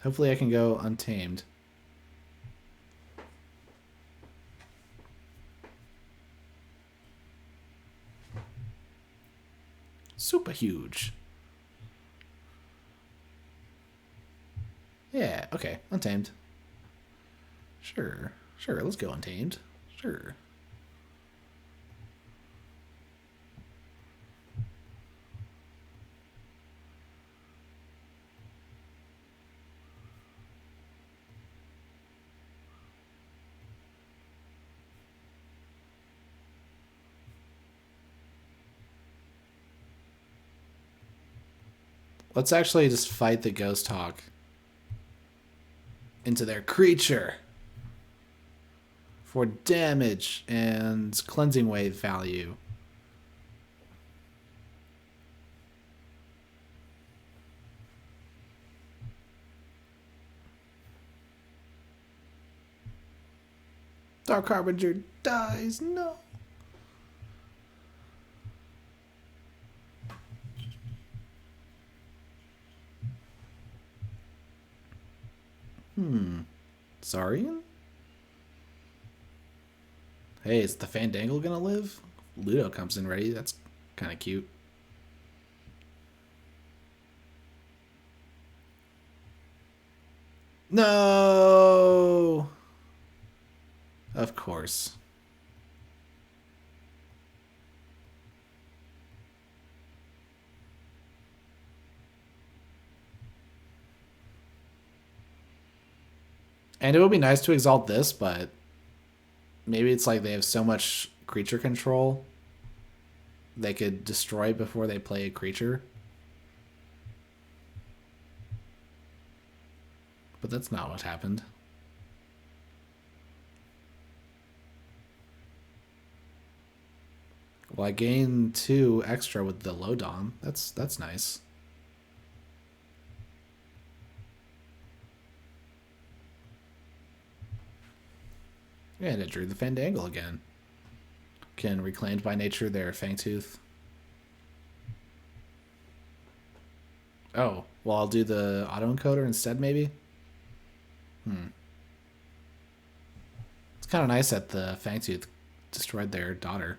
Hopefully I can go untamed. Super huge. Yeah, okay. Untamed. Sure. Sure, let's go untamed. Sure. Let's actually just fight the Ghost Hawk into their creature for damage and cleansing wave value. Dark Harbinger dies. No. Sorry? Hey, is the Fandangle gonna live? Ludo comes in ready. That's kind of cute. No! Of course. And it would be nice to exalt this, but maybe it's like they have so much creature control they could destroy before they play a creature. But that's not what happened. Well, I gained 2 extra with the Lodon. That's nice. And it drew the Fandangle again. Can reclaimed by nature their Fangtooth. Oh, well, I'll do the autoencoder instead, maybe? It's kind of nice that the Fangtooth destroyed their daughter.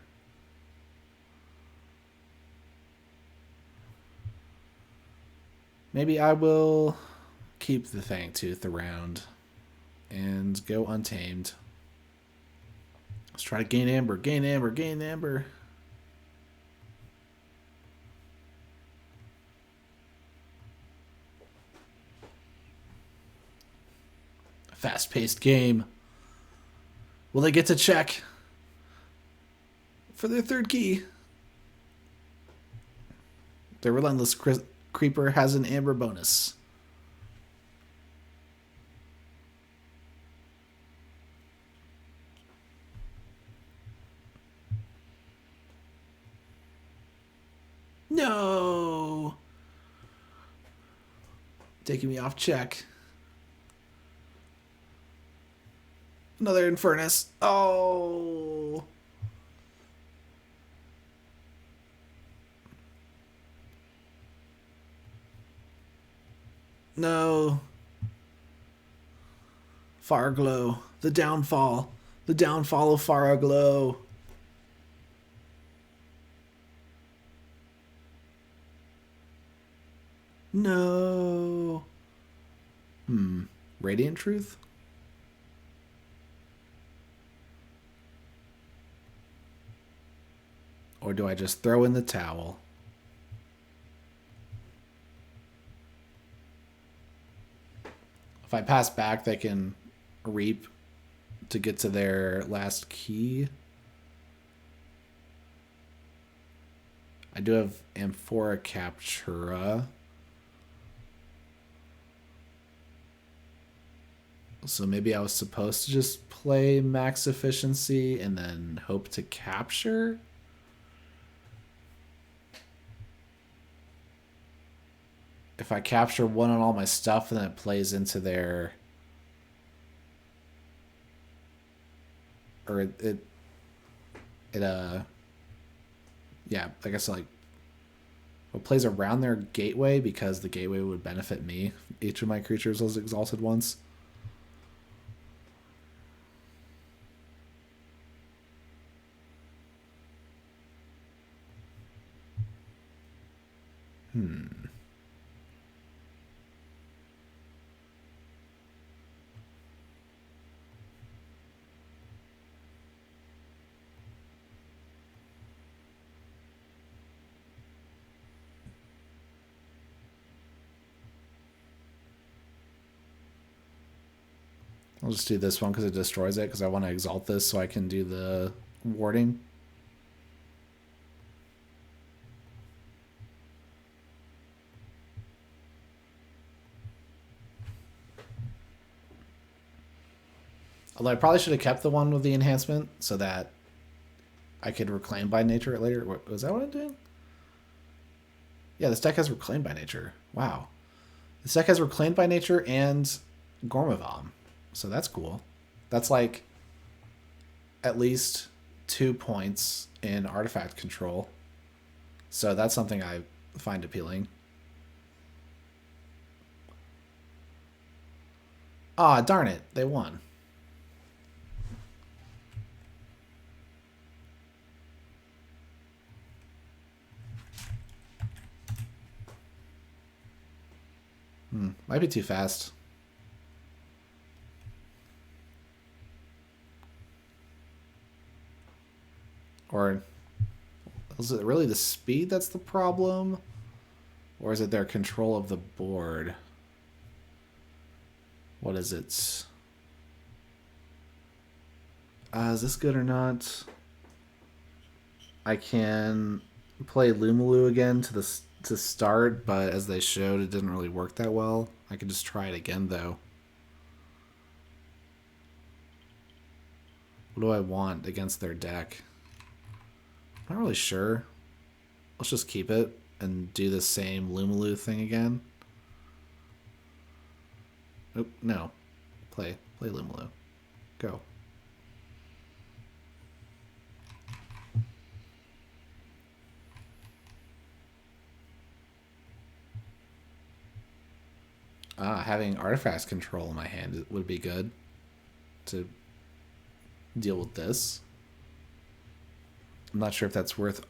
Maybe I will keep the Fangtooth around and go untamed. Let's try to gain Amber, gain Amber, gain Amber. Fast-paced game. Will they get to check for their 3rd key? Their Relentless Creeper has an Amber bonus. No! Taking me off check. Another Infernus. Oh! No. Farglow. The downfall. The downfall of Farglow. No. Radiant Truth? Or do I just throw in the towel? If I pass back, they can reap to get to their last key. I do have Amphora Captura. So maybe I was supposed to just play max efficiency and then hope to capture? If I capture one on all my stuff, then it plays into their... Or yeah, I guess like it plays around their gateway because the gateway would benefit me. Each of my creatures was exalted once. I'll just do this one because it destroys it, because I want to exalt this so I can do the warding. Although I probably should have kept the one with the enhancement so that I could reclaim by nature it later. Was that what I'm doing? Yeah, this deck has reclaim by nature. Wow. This deck has reclaimed by nature and Gormavam. So that's cool. That's like at least 2 points in artifact control. So that's something I find appealing. Ah, darn it. They won. Might be too fast. Or is it really the speed that's the problem? Or is it their control of the board? What is it? Is this good or not? I can play Lumalu again to start, but as they showed, it didn't really work that well. I could just try it again, though. What do I want against their deck? I'm not really sure. Let's just keep it and do the same Lumalu thing again. Nope, no. Play Lumalu. Go. Having artifacts control in my hand would be good to deal with this. I'm not sure if that's worth...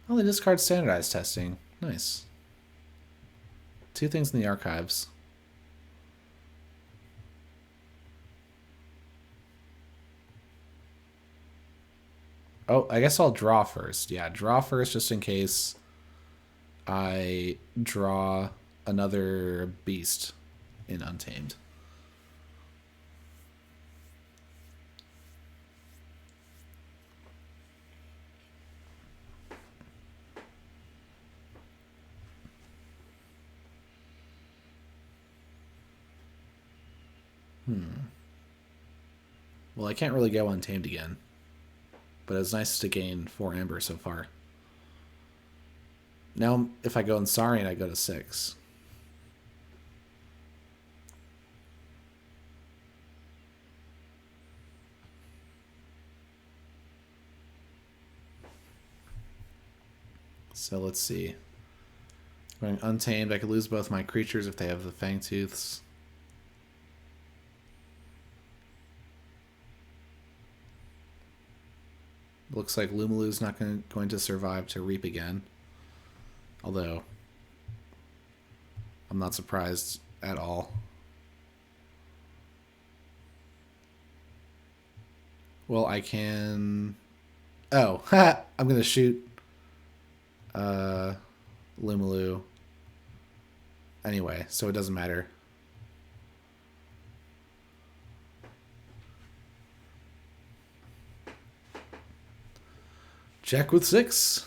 Oh, they discard standardized testing. Nice. 2 things in the archives. Oh, I guess I'll draw first. Yeah, draw first just in case I draw another beast in Untamed. Well, I can't really go Untamed again. But it's nice to gain 4 amber so far. Now, if I go Ansarian, I go to 6. So let's see. Going Untamed, I could lose both my creatures if they have the Fangtooths. Looks like Lumalu's not going to survive to Reap again. Although, I'm not surprised at all. Well, I can... Oh, I'm going to shoot Lumalu. Anyway, so it doesn't matter. Jack with 6.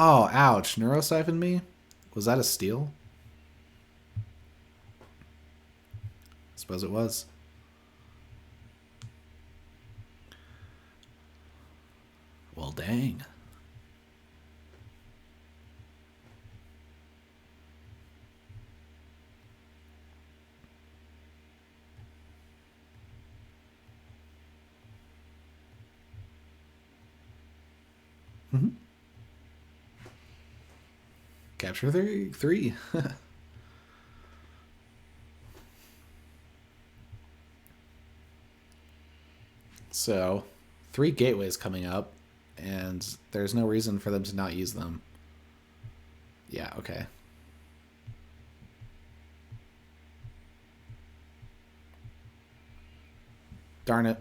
Oh, ouch. Neurosiphoned me? Was that a steal? Suppose it was. Well, dang. Mm-hmm. Capture three. So, 3 gateways coming up, and there's no reason for them to not use them. Yeah, okay. Darn it.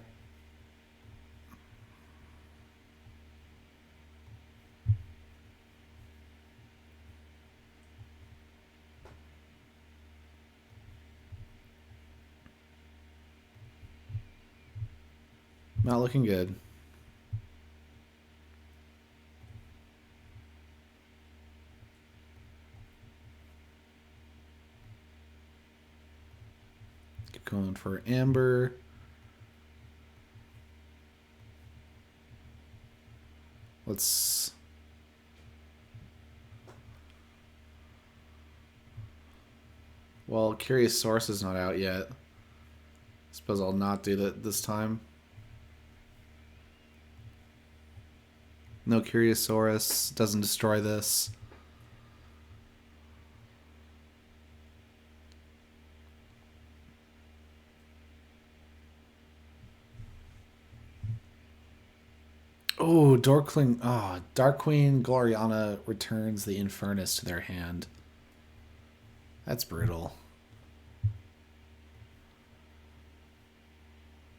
Not looking good. Keep going for Amber. Let's... Well, Curious Source is not out yet. Suppose I'll not do that this time. No Curiosaurus. Doesn't destroy this. Oh, Darkling. Oh, Dark Queen Gloriana returns the Infernus to their hand. That's brutal.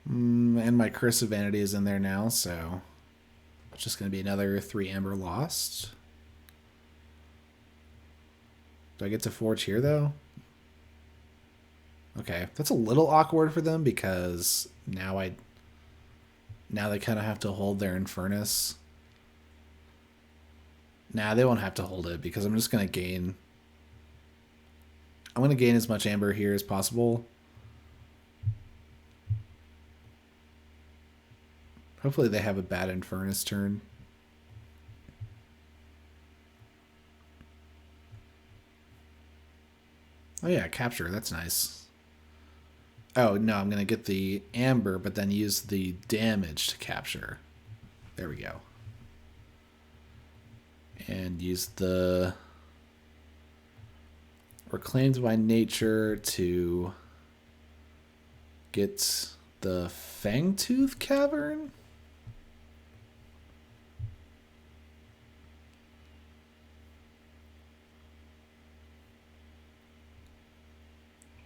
And my Curse of Vanity is in there now, so it's just going to be another 3 Amber lost. Do I get to forge here, though? Okay, that's a little awkward for them because now they kind of have to hold their Infernus. Nah, they won't have to hold it because I'm just going to gain... I'm going to gain as much Amber here as possible. Hopefully they have a bad Infernus turn. Oh yeah, Capture, that's nice. Oh no, I'm going to get the Amber, but then use the damage to Capture. There we go. And use the Reclaimed by Nature to get the Fangtooth Cavern?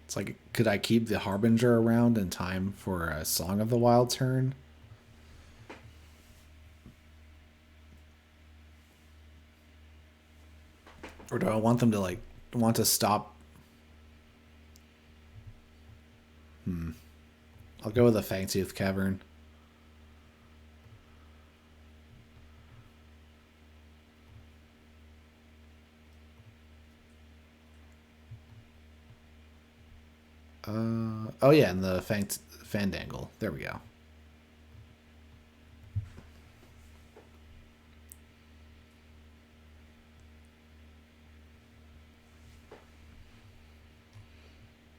It's like, could I keep the Harbinger around in time for a Song of the Wild turn? Or do I want them to, like, want to stop? I'll go with the Fangtooth Cavern. Oh yeah, and the Fandangle. There we go.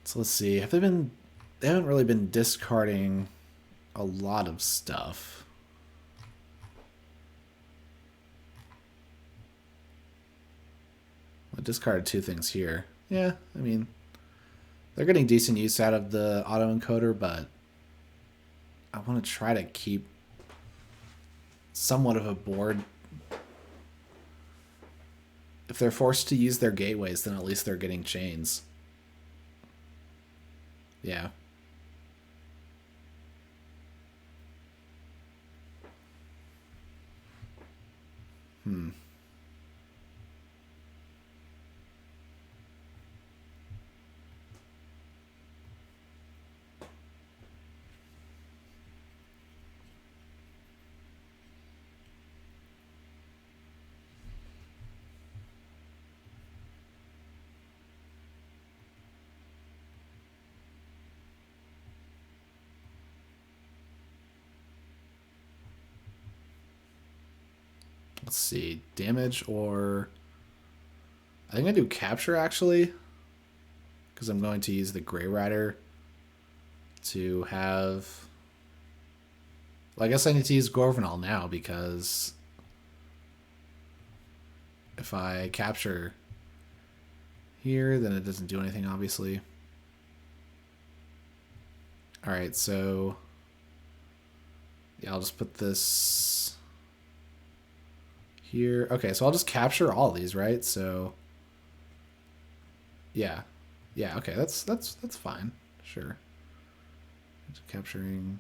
So let's see. They haven't really been discarding a lot of stuff. I discarded 2 things here. Yeah, I mean, they're getting decent use out of the autoencoder, but I want to try to keep somewhat of a board. If they're forced to use their gateways, then at least they're getting chains. Yeah. Let's see. Damage or... I think I do capture, actually. Because I'm going to use the Grey Rider to have... Well, I guess I need to use Gorvenal now, because... if I capture here, then it doesn't do anything, obviously. Alright, so... yeah, I'll just put this... here. Okay, so I'll just capture all these, right? So... yeah. Yeah, okay, that's fine. Sure. Capturing...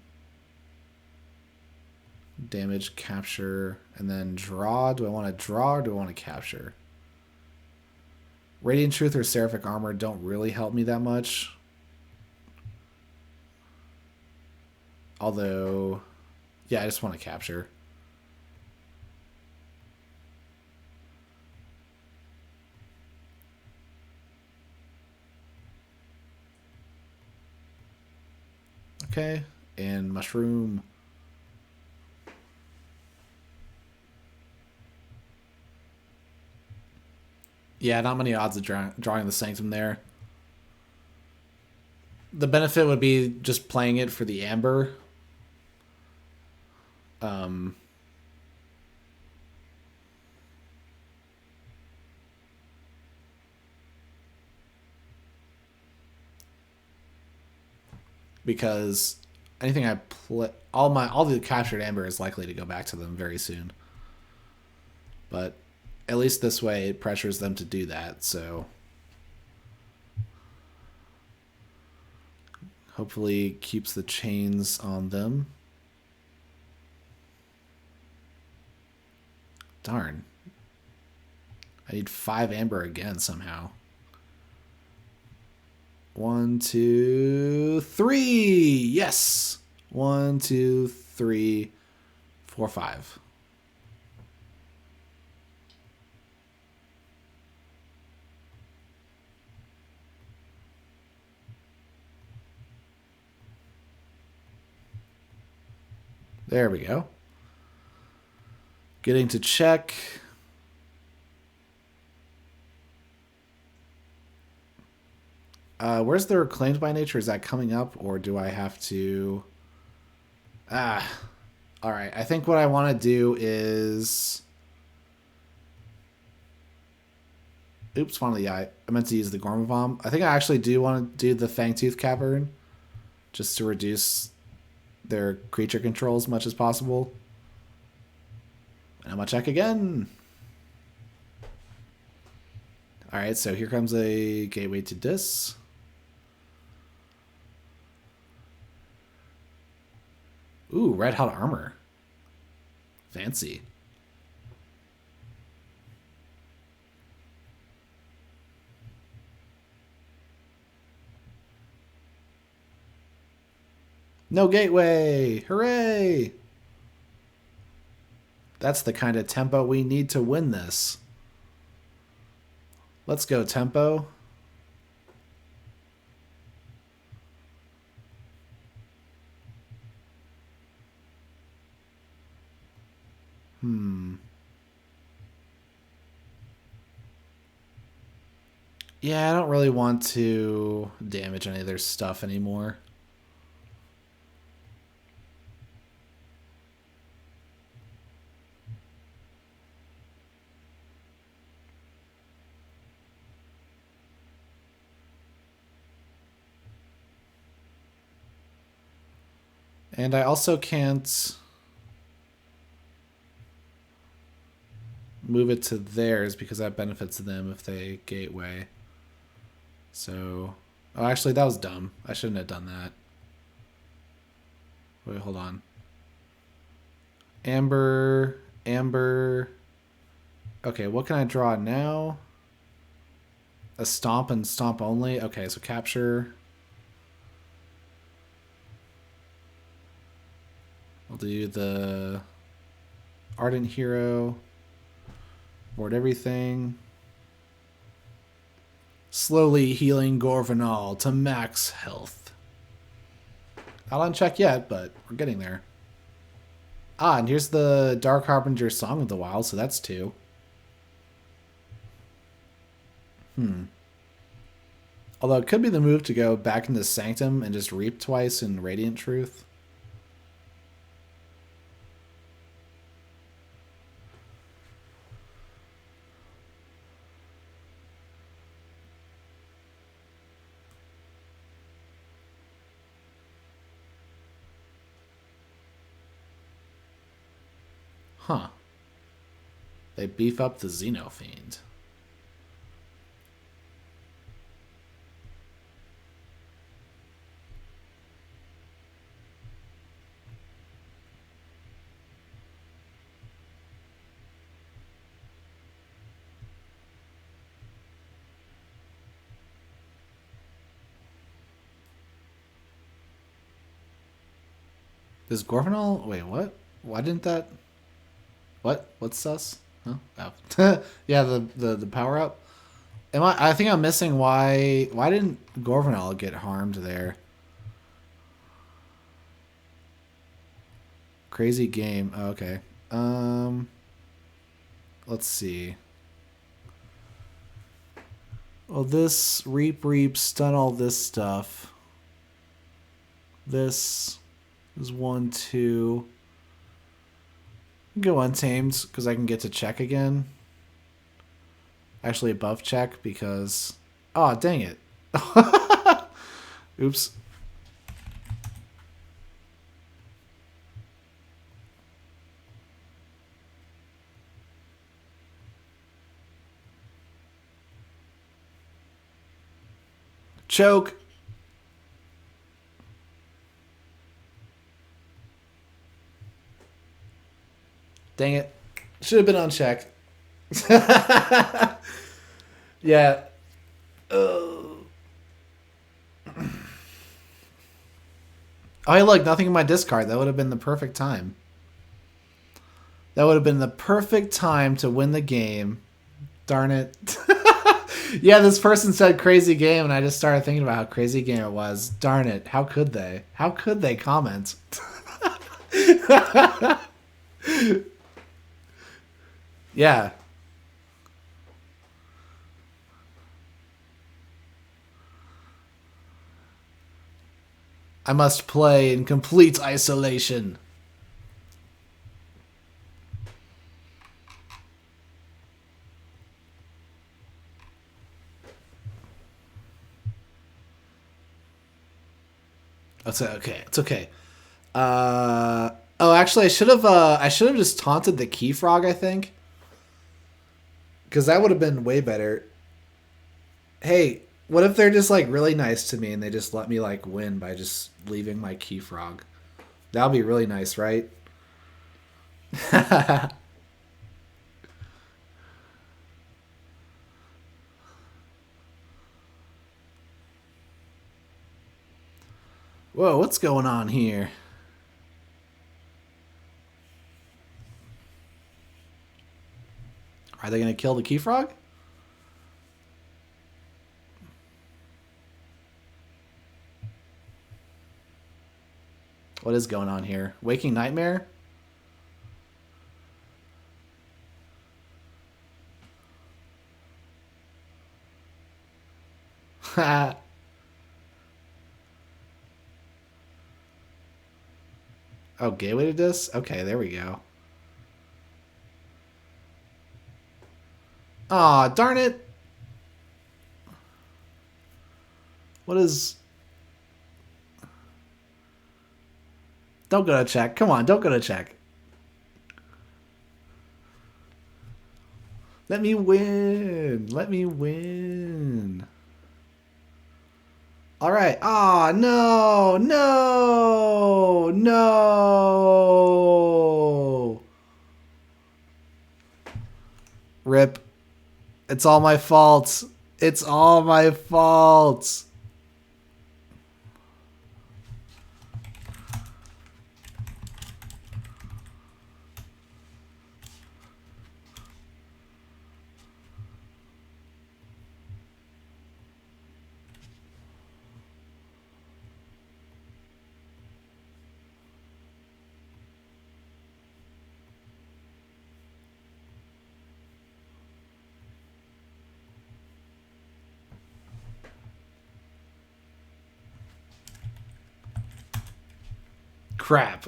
damage, capture, and then draw. Do I want to draw or do I want to capture? Radiant Truth or Seraphic Armor don't really help me that much. Although, yeah, I just want to capture. Okay, and Mushroom. Yeah, not many odds of drawing the Sanctum there. The benefit would be just playing it for the Amber. Because anything I play, all the captured Amber is likely to go back to them very soon. But at least this way it pressures them to do that, so hopefully keeps the chains on them. Darn. I need 5 Amber again somehow. 1, 2, 3. Yes. 1, 2, 3, 4, 5. There we go. Getting to check. Where's the Reclaimed by Nature? Is that coming up, or do I have to... alright, I think what I want to do is... oops, one of the eye. I meant to use the Gormabomb. I think I actually do want to do the Fangtooth Cavern, just to reduce their creature control as much as possible. And I'm gonna check again. Alright, so here comes a Gateway to Dis. Ooh, Red Hot Armor. Fancy. No gateway! Hooray! That's the kind of tempo we need to win this. Let's go, tempo. Yeah, I don't really want to damage any of their stuff anymore. And I also can't move it to theirs because that benefits them if they gateway. So, oh, actually, that was dumb. I shouldn't have done that. Wait, hold on. Amber, Amber. Okay, what can I draw now? A Stomp and Stomp only? Okay, so capture. I'll do the Ardent Hero. Board everything. Slowly healing Gorvenal to max health. Not on check yet, but we're getting there. Ah, and here's the Dark Harbinger Song of the Wild, so that's 2. Although it could be the move to go back into Sanctum and just reap twice in Radiant Truth. Huh. They beef up the Xenofiend. Does Gorvenal... Wait, what? Why didn't that... What? What's sus? Huh? Oh. Yeah, the power up. I think I'm missing why didn't Gorvenal get harmed there? Crazy game. Oh, okay. Let's see. Well, this reap, stun all this stuff. This is 1, 2. Go untamed because I can get to check again. Actually, above check because... Oh, dang it. Oops. Choke. Dang it. Should have been on check. Yeah. Oh, hey, look, nothing in my discard. That would have been the perfect time. That would have been the perfect time to win the game. Darn it. Yeah, this person said crazy game, and I just started thinking about how crazy game it was. Darn it. How could they? How could they comment? Yeah. I must play in complete isolation. It's okay. It's okay. Oh, actually, I should have just taunted the KeyFrog, I think, because that would have been way better. Hey, what if they're just like really nice to me and they just let me like win by just leaving my KeyFrog? That would be really nice, right? Whoa, what's going on here? Are they going to kill the KeyFrog? What is going on here? Waking Nightmare? Ha. Oh, gateway to this? Okay, there we go. Aw, darn it. What is... Don't go to check. Come on, don't go to check. Let me win. Let me win. All right. Ah, no, no, no. Rip. It's all my fault. It's all my fault. Crap.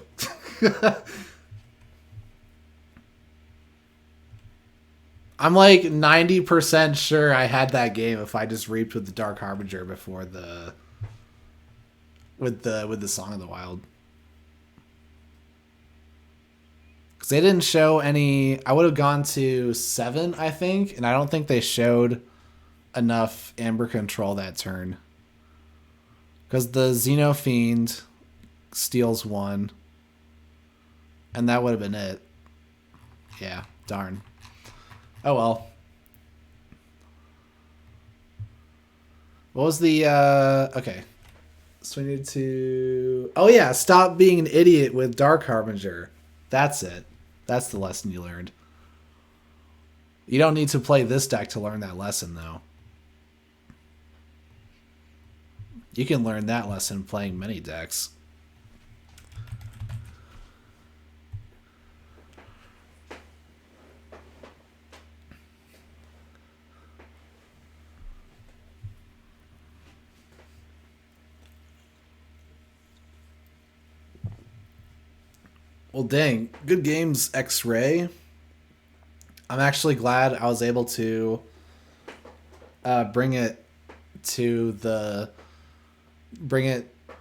I'm like 90% sure I had that game if I just reaped with the Dark Harbinger before the with the Song of the Wild. Because they didn't show any. I would have gone to 7, I think, and I don't think they showed enough Amber Control that turn. Because the Xenofiend steals 1, and that would have been it. Yeah, darn. Oh well. What was the okay. So we need to oh yeah, stop being an idiot with Dark Harbinger. That's it. That's the lesson you learned. You don't need to play this deck to learn that lesson though. You can learn that lesson playing many decks. Well, dang. Good games, X-Ray. I'm actually glad I was able to bring it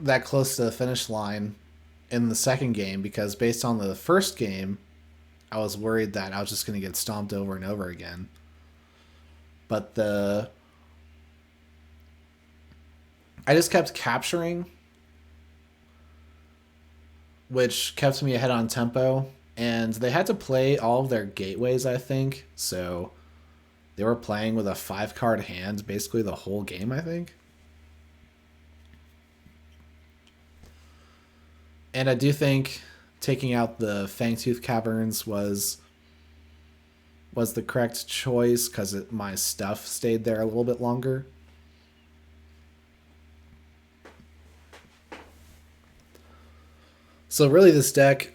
that close to the finish line in the second game, because based on the first game, I was worried that I was just going to get stomped over and over again. But I just kept capturing, which kept me ahead on tempo. And they had to play all of their gateways, I think. So they were playing with a 5-card hand basically the whole game, I think. And I do think taking out the Fangtooth Caverns was the correct choice because my stuff stayed there a little bit longer. So really, this deck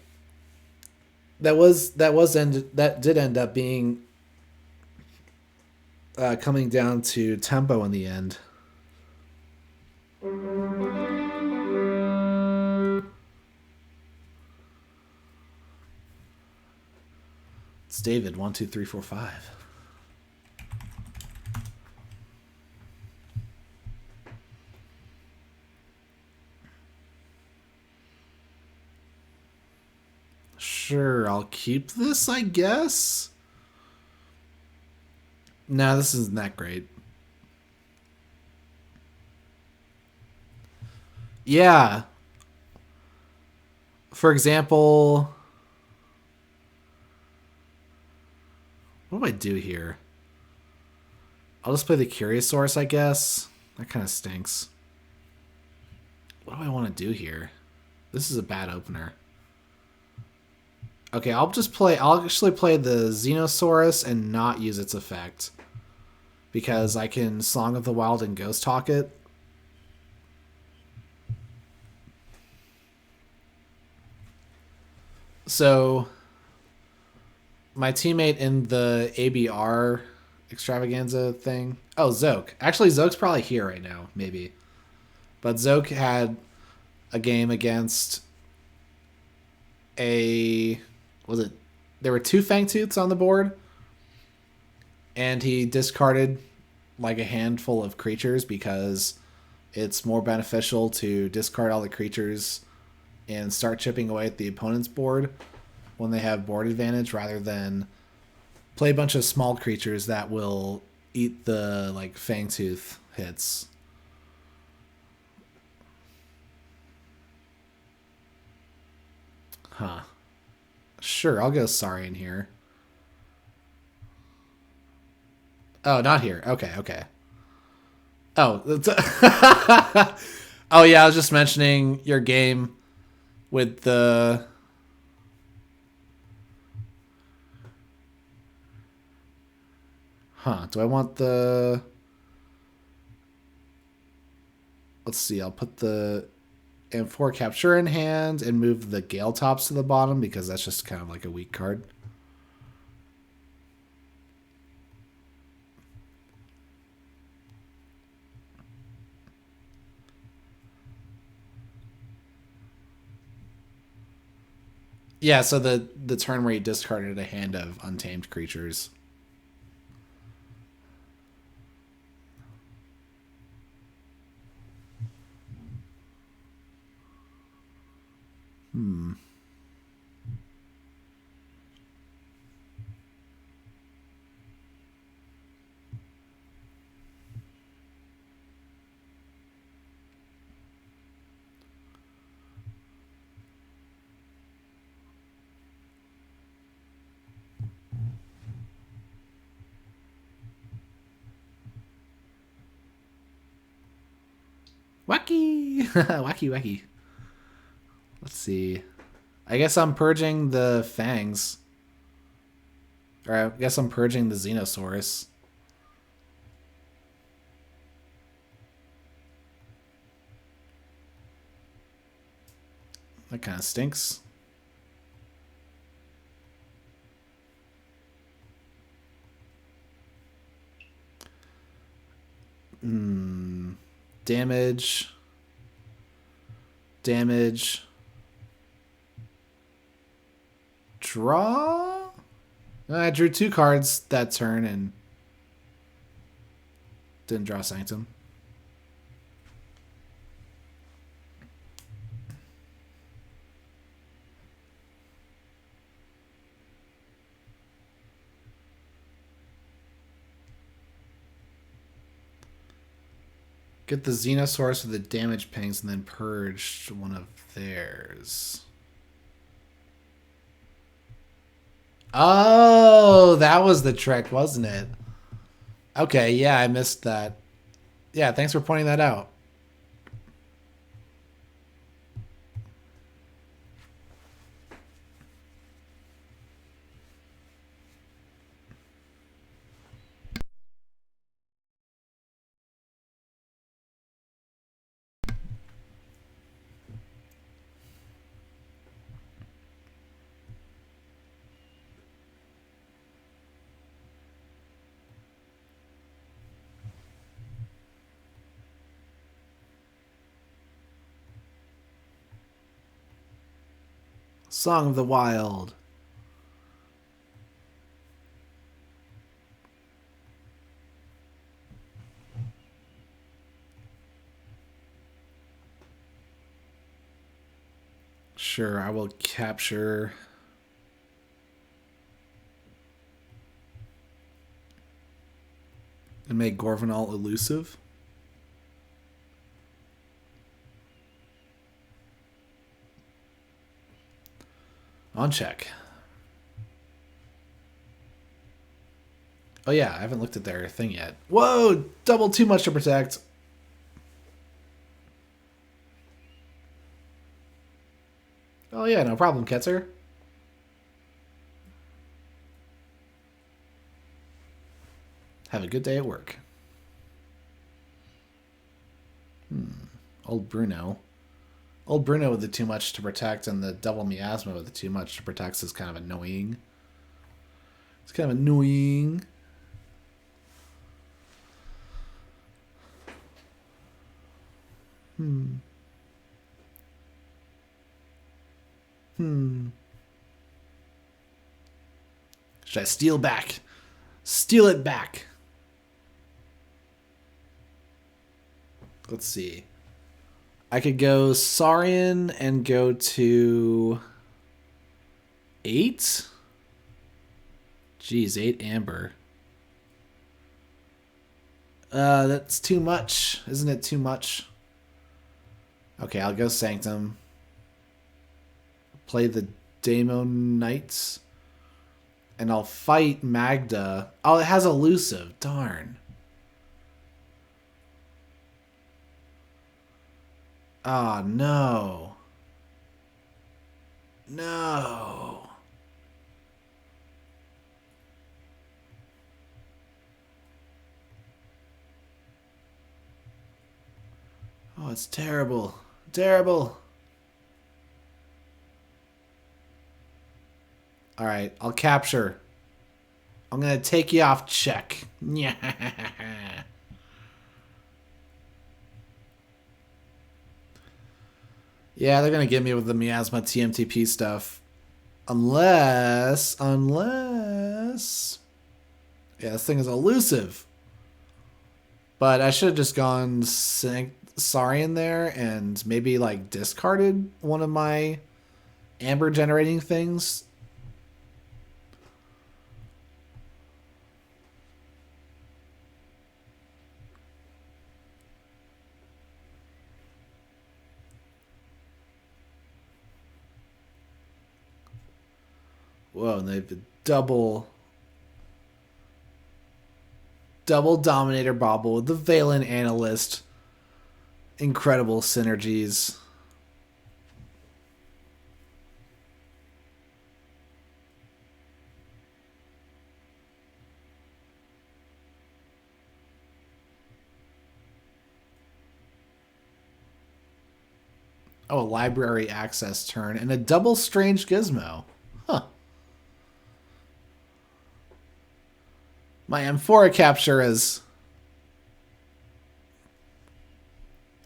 that did end up being coming down to tempo in the end. It's David 1 2 3 4 5. Sure, I'll keep this, I guess. No, this isn't that great. Yeah. For example, what do I do here? I'll just play the Curiosaurus, I guess. That kind of stinks. What do I want to do here? This is a bad opener. Okay, I'll actually play the Xenosaurus and not use its effect. Because I can Song of the Wild and Ghost Talk it. So, my teammate in the ABR extravaganza thing. Oh, Zoke. Actually, Zoke's probably here right now, maybe. But Zoke had a game against there were 2 Fangtooths on the board, and he discarded like a handful of creatures because it's more beneficial to discard all the creatures and start chipping away at the opponent's board when they have board advantage rather than play a bunch of small creatures that will eat the like Fangtooth hits. Huh. Sure, I'll go Saurian here. Oh, not here. Okay. Oh. Oh, yeah, I was just mentioning your game with the... Huh, do I want the... Let's see, I'll put the Amphora Captura in hand and move the Gale Tops to the bottom because that's just kind of like a weak card. Yeah, so the turn where he discarded a hand of untamed creatures. Wacky! Wacky, wacky. Let's see. I guess I'm purging the fangs. Or I guess I'm purging the Xenosaurus. That kind of stinks. Damage. Damage. Draw? I drew 2 cards that turn and didn't draw Sanctum. Get the Xenosaurus with the damage pings and then purge one of theirs. Oh, that was the trick, wasn't it? Okay, yeah, I missed that. Yeah, thanks for pointing that out. Song of the Wild. Sure, I will capture. And make Gorvenal elusive. On check. Oh yeah, I haven't looked at their thing yet. Whoa! Double too much to protect. Oh yeah, no problem, Ketzer. Have a good day at work. Old Bruno. Old Bruno with the too much to protect and the double miasma with the too much to protect is kind of annoying. It's kind of annoying. Should I steal back? Steal it back. Let's see. I could go Saurian and go to 8. Jeez, 8 Amber. That's too much. Isn't it too much? Okay, I'll go Sanctum. Play the Daemon Knights. And I'll fight Magda. Oh, it has elusive. Darn. Oh, no. No. Oh, it's terrible. Terrible. All right, I'll capture. I'm going to take you off check. Yeah. Yeah, they're going to get me with the Miasma TMTP stuff. Unless... Yeah, this thing is elusive. But I should have just gone Saurian there and maybe like discarded one of my amber generating things. Whoa, and they've double Dominator Bobble with the Valen Analyst. Incredible synergies. Oh, a library access turn and a double Strange Gizmo. Huh. My Amphora capture is...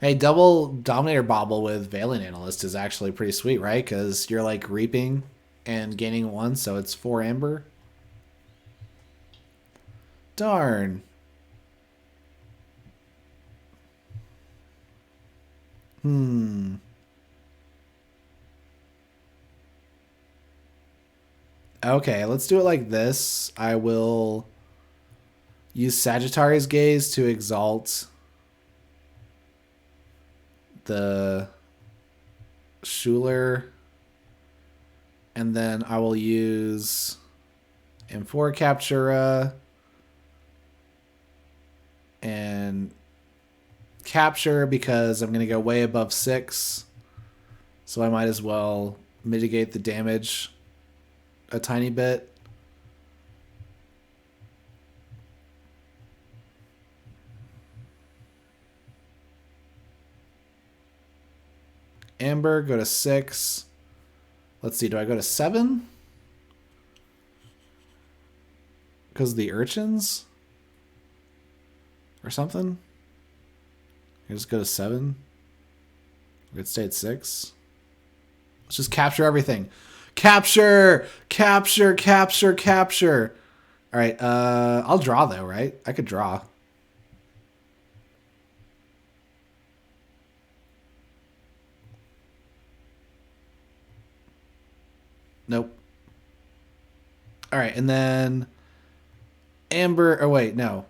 Hey, double Dominator Bobble with Valen Analyst is actually pretty sweet, right? Because you're like reaping and gaining 1, so it's 4 amber. Darn. Okay, let's do it like this. I will use Sagittarius Gaze to exalt the Schuler. And then I will use Amphora Captura and capture because I'm going to go way above 6. So I might as well mitigate the damage a tiny bit. Amber, go to 6. Let's see, do I go to 7? Because of the urchins? Or something? I just go to 7. We could stay at 6. Let's just capture everything. Capture! Capture, capture, capture. Alright, I'll draw though, right? I could draw. Nope. Alright, and then Amber, oh wait, no.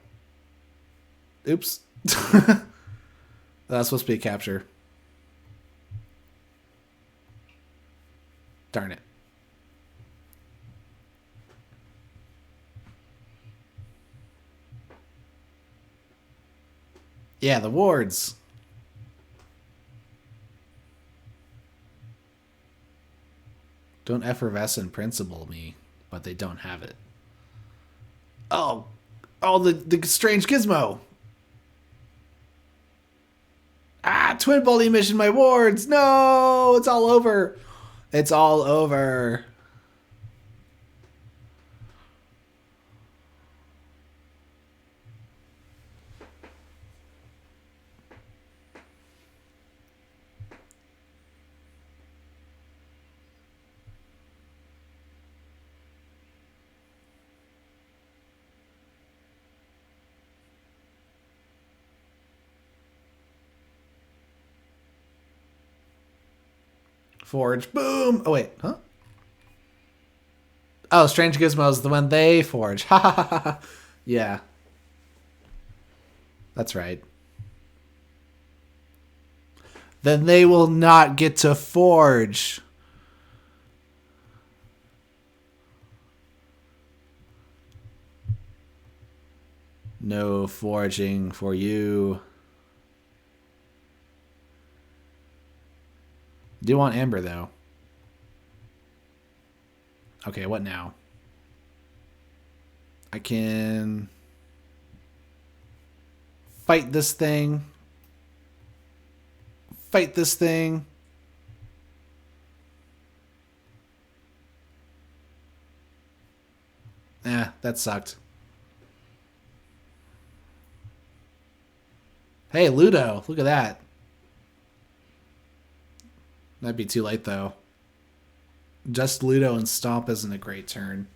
Oops. That's supposed to be a capture. Darn it. Yeah, the wards. Don't effervescent principle me, but they don't have it. Oh, the strange gizmo. Ah, twin bolt emission my wards. No, it's all over. It's all over. Forge. Boom. Oh, wait. Huh? Oh, Strange Gizmo's the one they forge. Ha ha ha ha. Yeah. That's right. Then they will not get to forge. No forging for you. Do want Amber, though. Okay, what now? I can fight this thing. Fight this thing. That sucked. Hey, Ludo. Look at that. Might be too late, though. Just Ludo and Stomp isn't a great turn.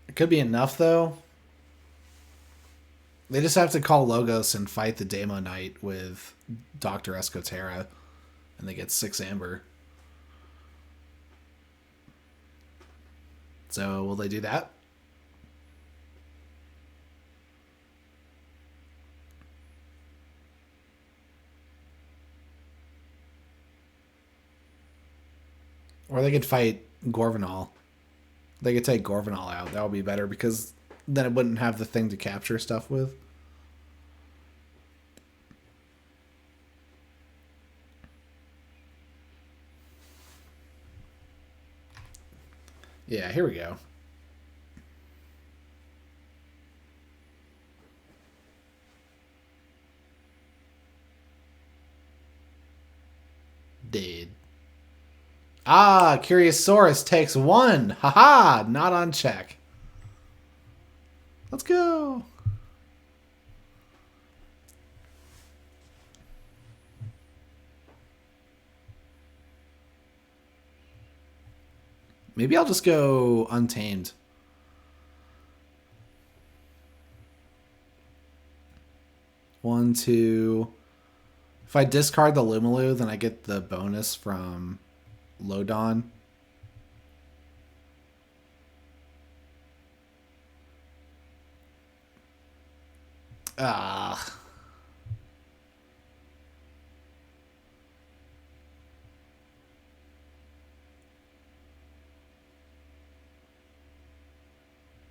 It could be enough, though. They just have to call Logos and fight the Demo Knight with Dr. Escotera, and they get 6 Amber. So, will they do that? Or they could fight Gorvenal. They could take Gorvenal out. That would be better because then it wouldn't have the thing to capture stuff with. Yeah, here we go. Dead. Ah, Curiosaurus takes 1. Haha, not on check. Let's go. Maybe I'll just go Untamed. One, two. If I discard the Lumilu, then I get the bonus from Lodon. Ah.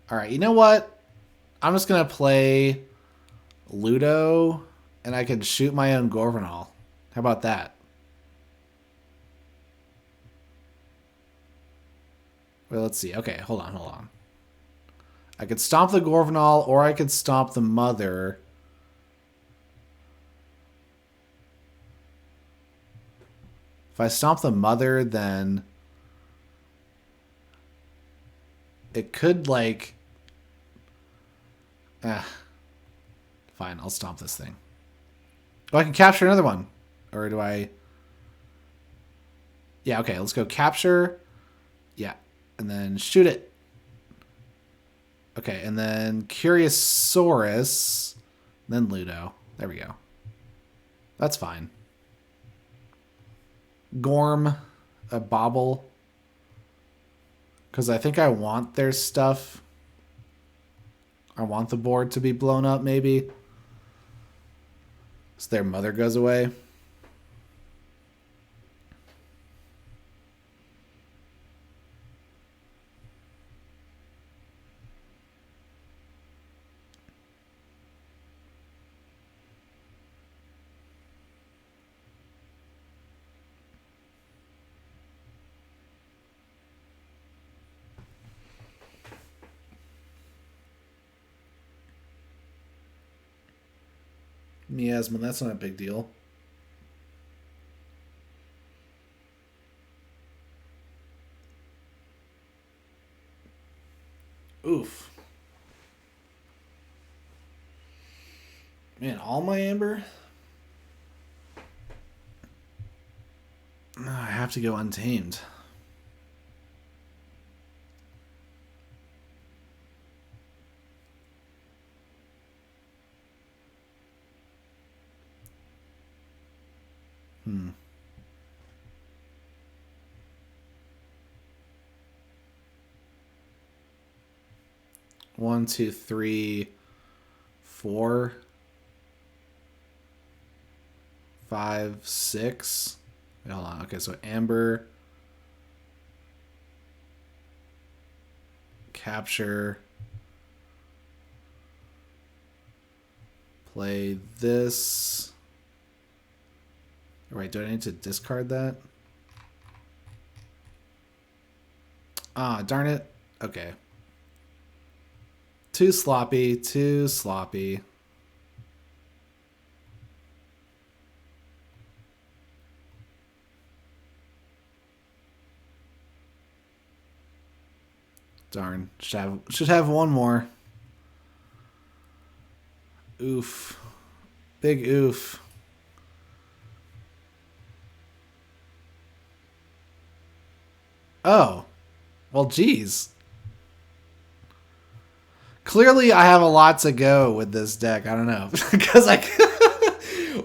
All right, you know what? I'm just going to play Ludo, and I can shoot my own Gorvenal. How about that? Well, let's see. Okay, hold on. I could stomp the Gorvenal, or I could stomp the Mother. If I stomp the Mother, then it could, like... Fine, I'll stomp this thing. Oh, I can capture another one. Or do I... Yeah, okay, let's go capture. Yeah, and then shoot it. Okay, and then Curiosaurus, then Ludo. There we go. That's fine. Gorm, a Bobble. Because I think I want their stuff. I want the board to be blown up, maybe. So their Mother goes away. Miasma, that's not a big deal. Oof. Man, all my Amber? I have to go Untamed. One, two, three, 4, 5, 6. Wait, hold on. Okay, so Amber, capture, play this. All right, do I need to discard that? Ah, darn it. Okay. Too sloppy, too sloppy. Darn. Should have one more. Oof. Big oof. Oh. Well, geez. Clearly, I have a lot to go with this deck. I don't know. Because I...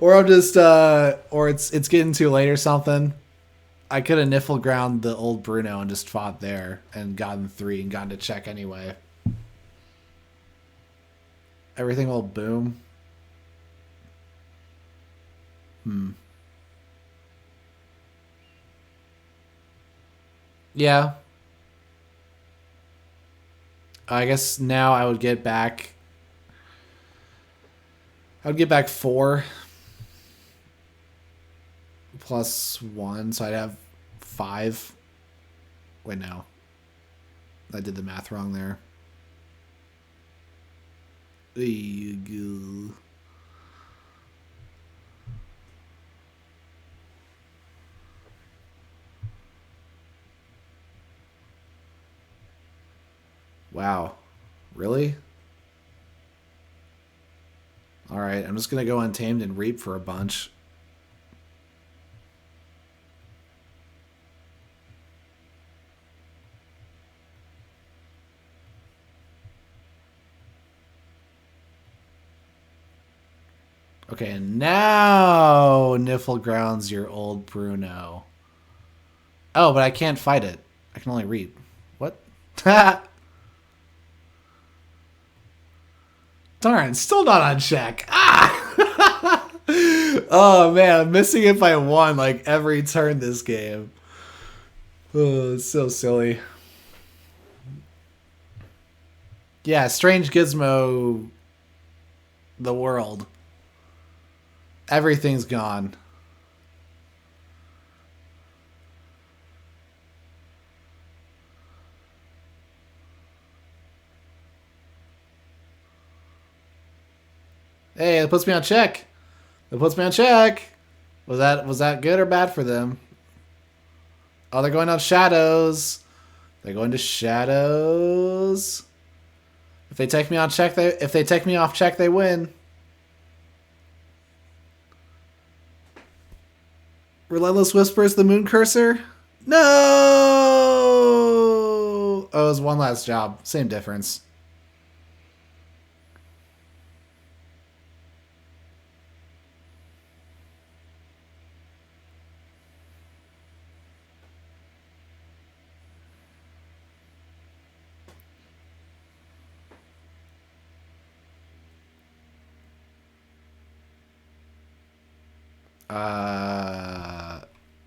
or I'm just... or it's getting too late or something. I could have niffle ground the old Bruno and just fought there and gotten 3 and gotten to check anyway. Everything will boom. Yeah. I guess now I would get back... I would get back 4 plus 1, so I'd have 5. Wait, no. I did the math wrong there. Wow. Really? Alright, I'm just going to go Untamed and Reap for a bunch. Okay, and now Niffle grounds your old Bruno. Oh, but I can't fight it. I can only Reap. What? Darn, still not on check. Ah! Oh, man, I'm missing it by 1 like every turn this game. Oh, it's so silly. Yeah, Strange Gizmo... the world. Everything's gone. Hey, it puts me on check. It puts me on check. Was that good or bad for them? Oh, they're going on shadows. They're going to shadows. If they take me on check, if they take me off check, they win. Relentless Whispers, the Moon Cursor? No! Oh, it was one last job. Same difference.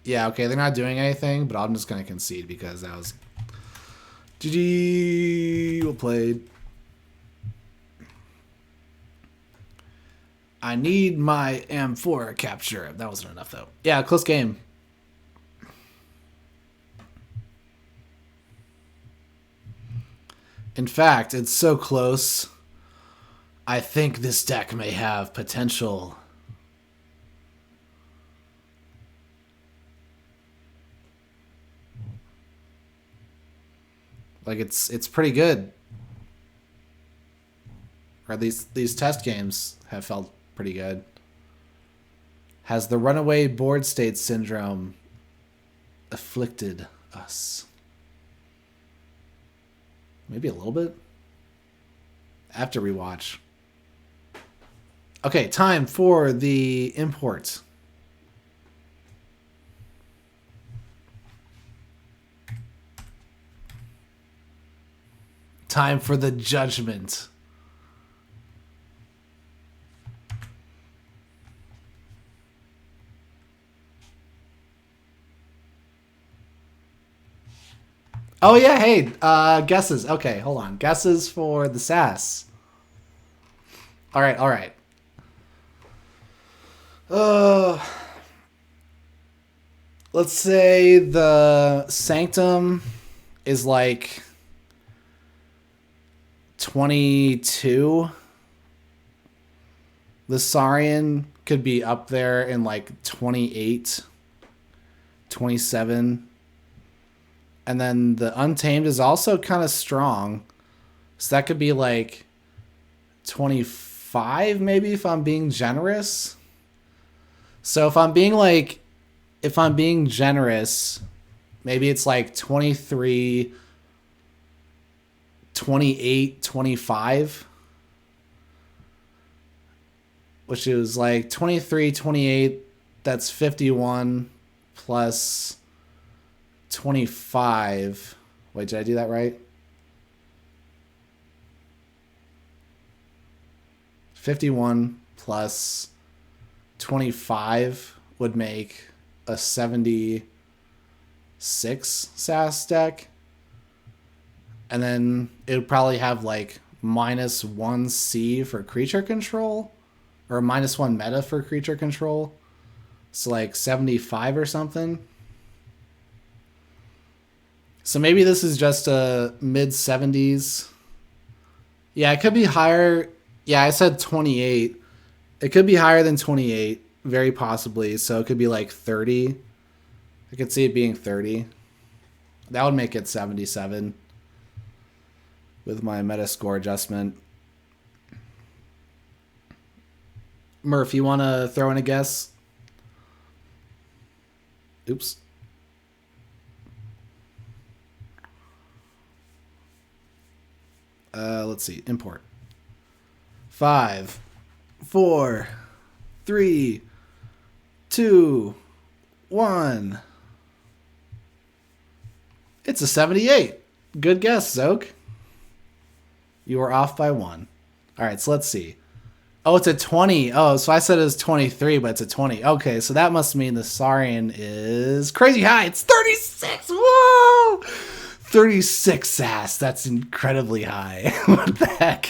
Yeah, okay, they're not doing anything, but I'm just going to concede because that was... GG, well played. I need my Amphora capture. That wasn't enough, though. Yeah, close game. In fact, it's so close, I think this deck may have potential. Like, it's pretty good. Or at least these test games have felt pretty good. Has the runaway board state syndrome afflicted us? Maybe a little bit. I have to rewatch. Okay, time for the import. Time for the judgment. Oh yeah, hey, guesses. Okay, hold on. Guesses for the SAS. All right, all right. Let's say the Sanctum is like 22. The Saurian could be up there in like 28, 27. And then the Untamed is also kind of strong. So that could be like 25 maybe if I'm being generous. So if I'm being generous, Maybe it's like 23, 28, 25. Which is like 23, 28. That's 51 plus 25. Wait, did I do that right? 51 plus 25 would make a 76 SAS deck. And then it would probably have like -1C for creature control. Or -1 meta for creature control. So like 75 or something. So maybe this is just a mid-70s. Yeah, it could be higher. Yeah, I said 28. It could be higher than 28, very possibly. So it could be like 30. I could see it being 30. That would make it 77 with my meta score adjustment. Murph, you want to throw in a guess? Oops. Let's see. Import. 5, 4, 3, 2, 1. It's a 78. Good guess, Zoke. You were off by 1. All right, so let's see. Oh, it's a 20. Oh, so I said it was 23, but it's a 20. Okay, so that must mean the Saurian is crazy high. It's 36. Whoa! 36 SAS. That's incredibly high. What the heck?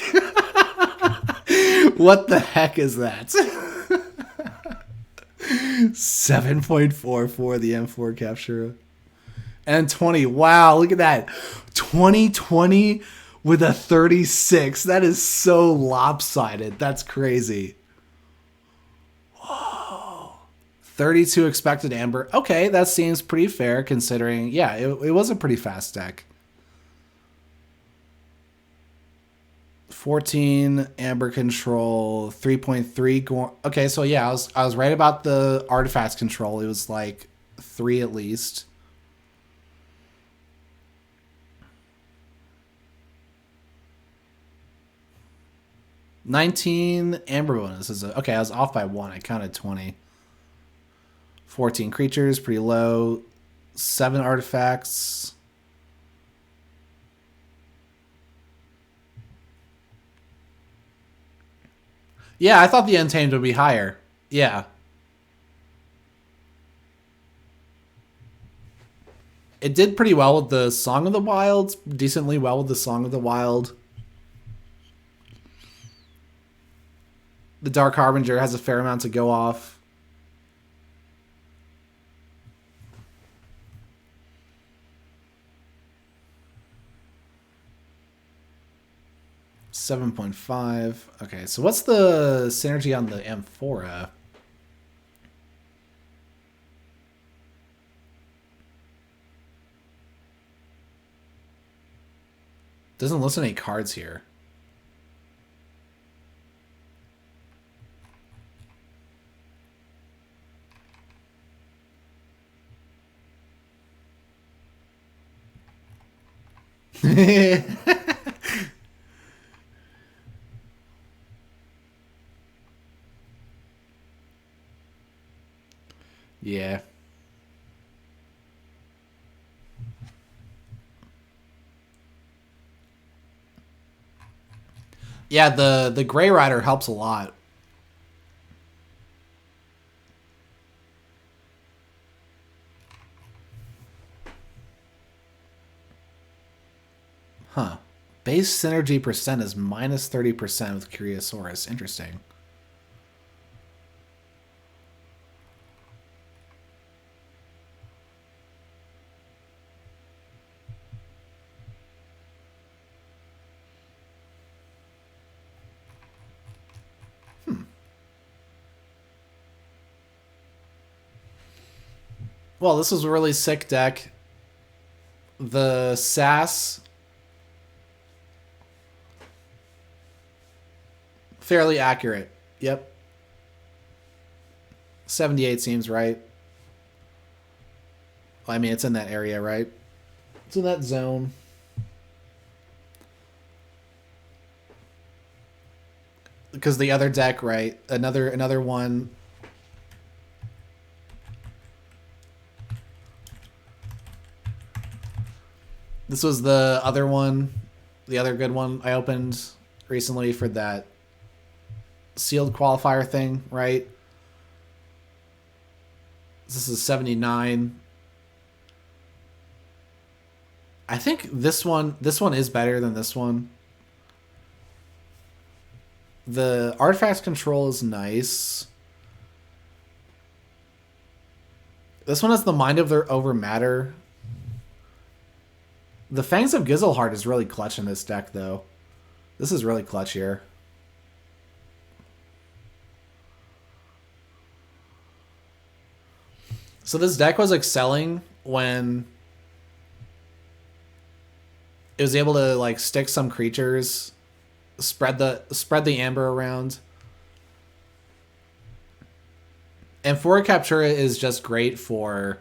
What the heck is that? 7.4 for the M4 Captura. And 20. Wow, look at that. 2020 with a 36. That is so lopsided. That's crazy. Whoa. 32 expected Amber. Okay, that seems pretty fair considering, yeah, it was a pretty fast deck. 14 Amber control, 3.3. Okay, so yeah, I was right about the artifacts control. It was like 3 at least. $19 Amber bonus is okay. I was off by 1. I counted 20. 14 creatures, pretty low. 7 artifacts. Yeah, I thought the Untamed would be higher. Yeah. It did pretty well with the Song of the Wild. Decently well with the Song of the Wild. The Dark Harbinger has a fair amount to go off. $7.5. Okay, so what's the synergy on the Amphora? Doesn't list any cards here. Yeah. Yeah, the Grey Rider helps a lot. Huh. Base synergy percent is minus 30% with Curiosaurus. Interesting. Well, this was a really sick deck. The SAS, fairly accurate. Yep. 78 seems right. I mean, it's in that area, right? It's in that zone. Because the other deck, right? Another one. This was the other one, the other good one I opened recently for that sealed qualifier thing, right? This is 79. I think this one is better than this one. The artifact control is nice. This one has the mind over matter. The Fangs of Gizelhart is really clutch in this deck, though. This is really clutch here. So this deck was excelling when it was able to like stick some creatures, spread the amber around. Amphora Captura is just great for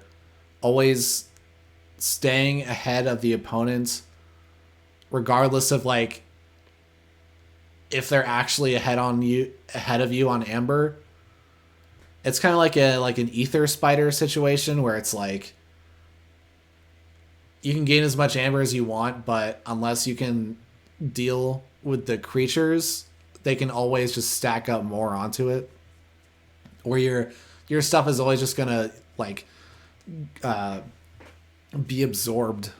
always staying ahead of the opponent, regardless of like if they're actually ahead of you on amber. It's kind of like an ether spider situation where it's like you can gain as much amber as you want, but unless you can deal with the creatures, they can always just stack up more onto it. Or your stuff is always just gonna like be absorbed.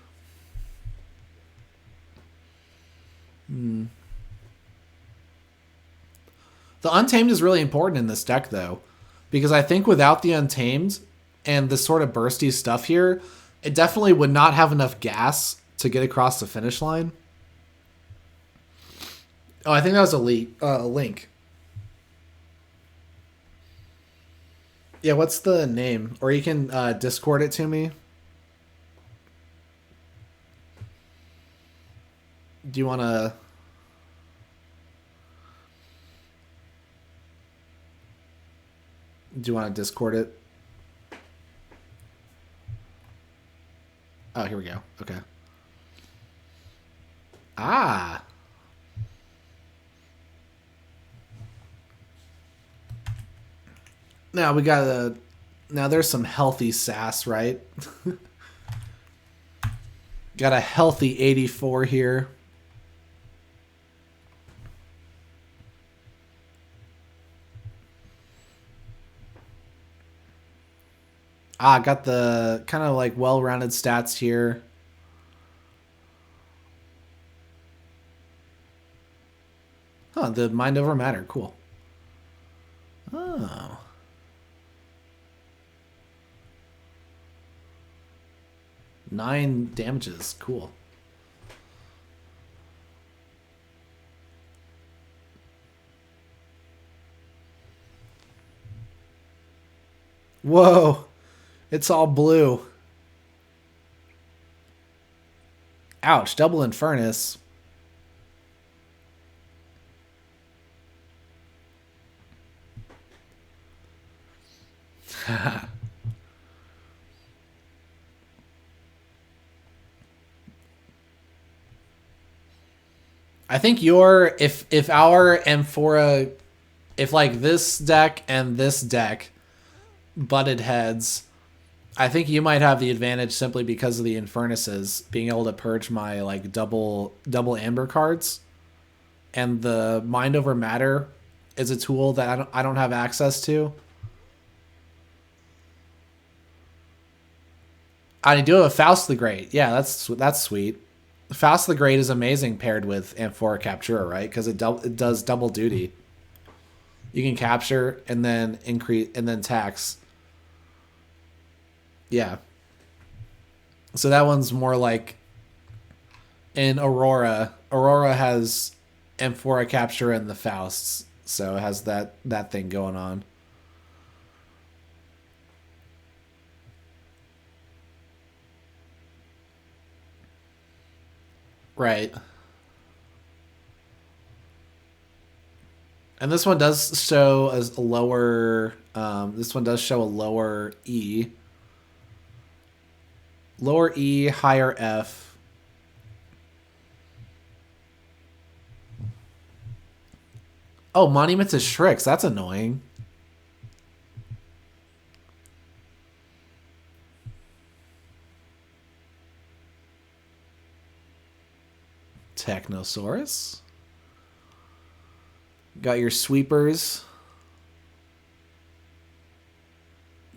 The Untamed is really important in this deck, though, because I think without the Untamed and the sort of bursty stuff here, it definitely would not have enough gas to get across the finish line. Oh, I think that was a link. Yeah, what's the name? Or you can Discord it to me. Do you want to... Do you want to Discord it? Oh, here we go. Okay. Ah. Now we got a... Now there's some healthy sass, right? Got a healthy 84 here. Got the kind of like well-rounded stats here. Huh, the mind over matter. Cool. Oh. Nine damages. Cool. Whoa. It's all blue. Ouch. Double Infernus. I think if our Amphora, if like this deck and this deck butted heads, I think you might have the advantage simply because of the Infernuses being able to purge my like double amber cards, and the mind over matter is a tool that I don't have access to. I do have a Faust the Great. Yeah, that's sweet. Faust the Great is amazing paired with Amphora Captura, right? Because it does double duty. You can capture and then increase and then tax. Yeah. So that one's more like in Aurora. Aurora has Amphora Capture and the Fausts, so it has that thing going on. Right. And this one does show as a lower. This one does show a lower E. Lower E, higher F. Oh, monuments is Shrix. That's annoying. Technosaurus. Got your sweepers.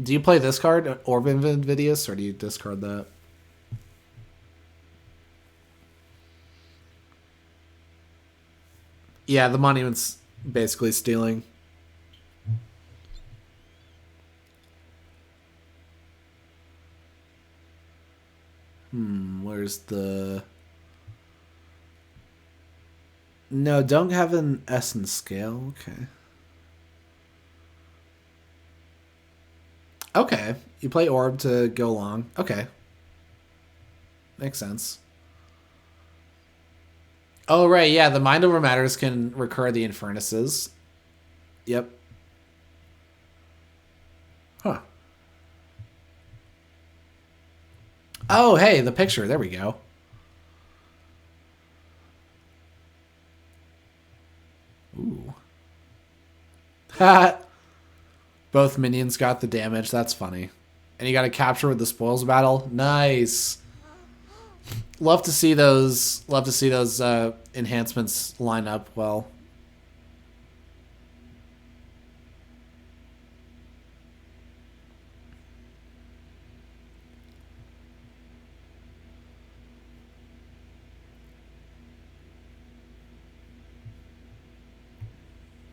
Do you play this card, Orb Invidious, or do you discard that? Yeah, the monument's basically stealing. Where's the... No, don't have an essence scale. Okay. Okay. You play Orb to go along. Okay. Makes sense. Oh, right. Yeah, the Mind Over Matters can recur the Infernuses. Yep. Huh. Oh, hey, the picture. There we go. Ooh. Ha! Both minions got the damage. That's funny. And you got to capture with the spoils battle. Nice. Love to see those. Love to see those enhancements line up well.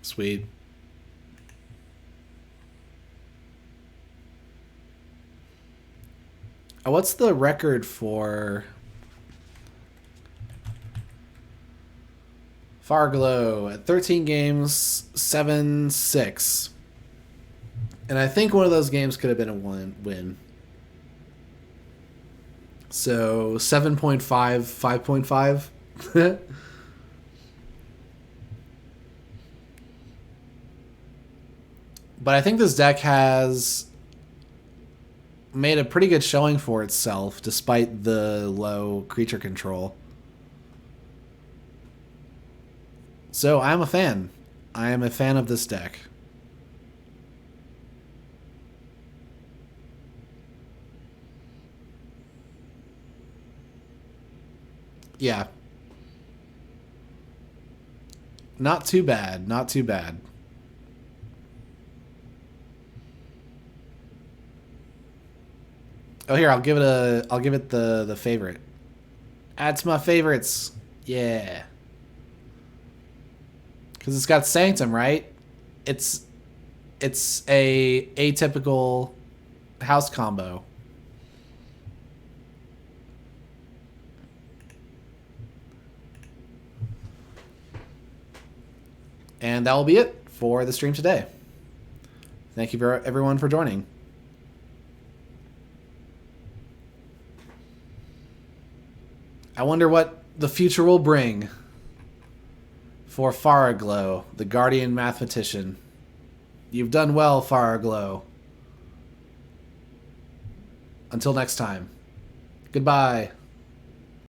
Sweet. What's the record for Farglow at 13 games, 7-6. And I think one of those games could have been a win. So 7.5, 5.5. But I think this deck has made a pretty good showing for itself despite the low creature control. So I'm a fan. I am a fan of this deck. Yeah. Not too bad. Not too bad. Oh, here, I'll give it the favorite. Add to my favorites. Yeah. Cuz it's got Sanctum, right? It's a atypical house combo. And that will be it for the stream today. Thank you everyone for joining. I wonder what the future will bring for Faraglow, the Guardian Mathematician. You've done well, Faraglow. Until next time. Goodbye.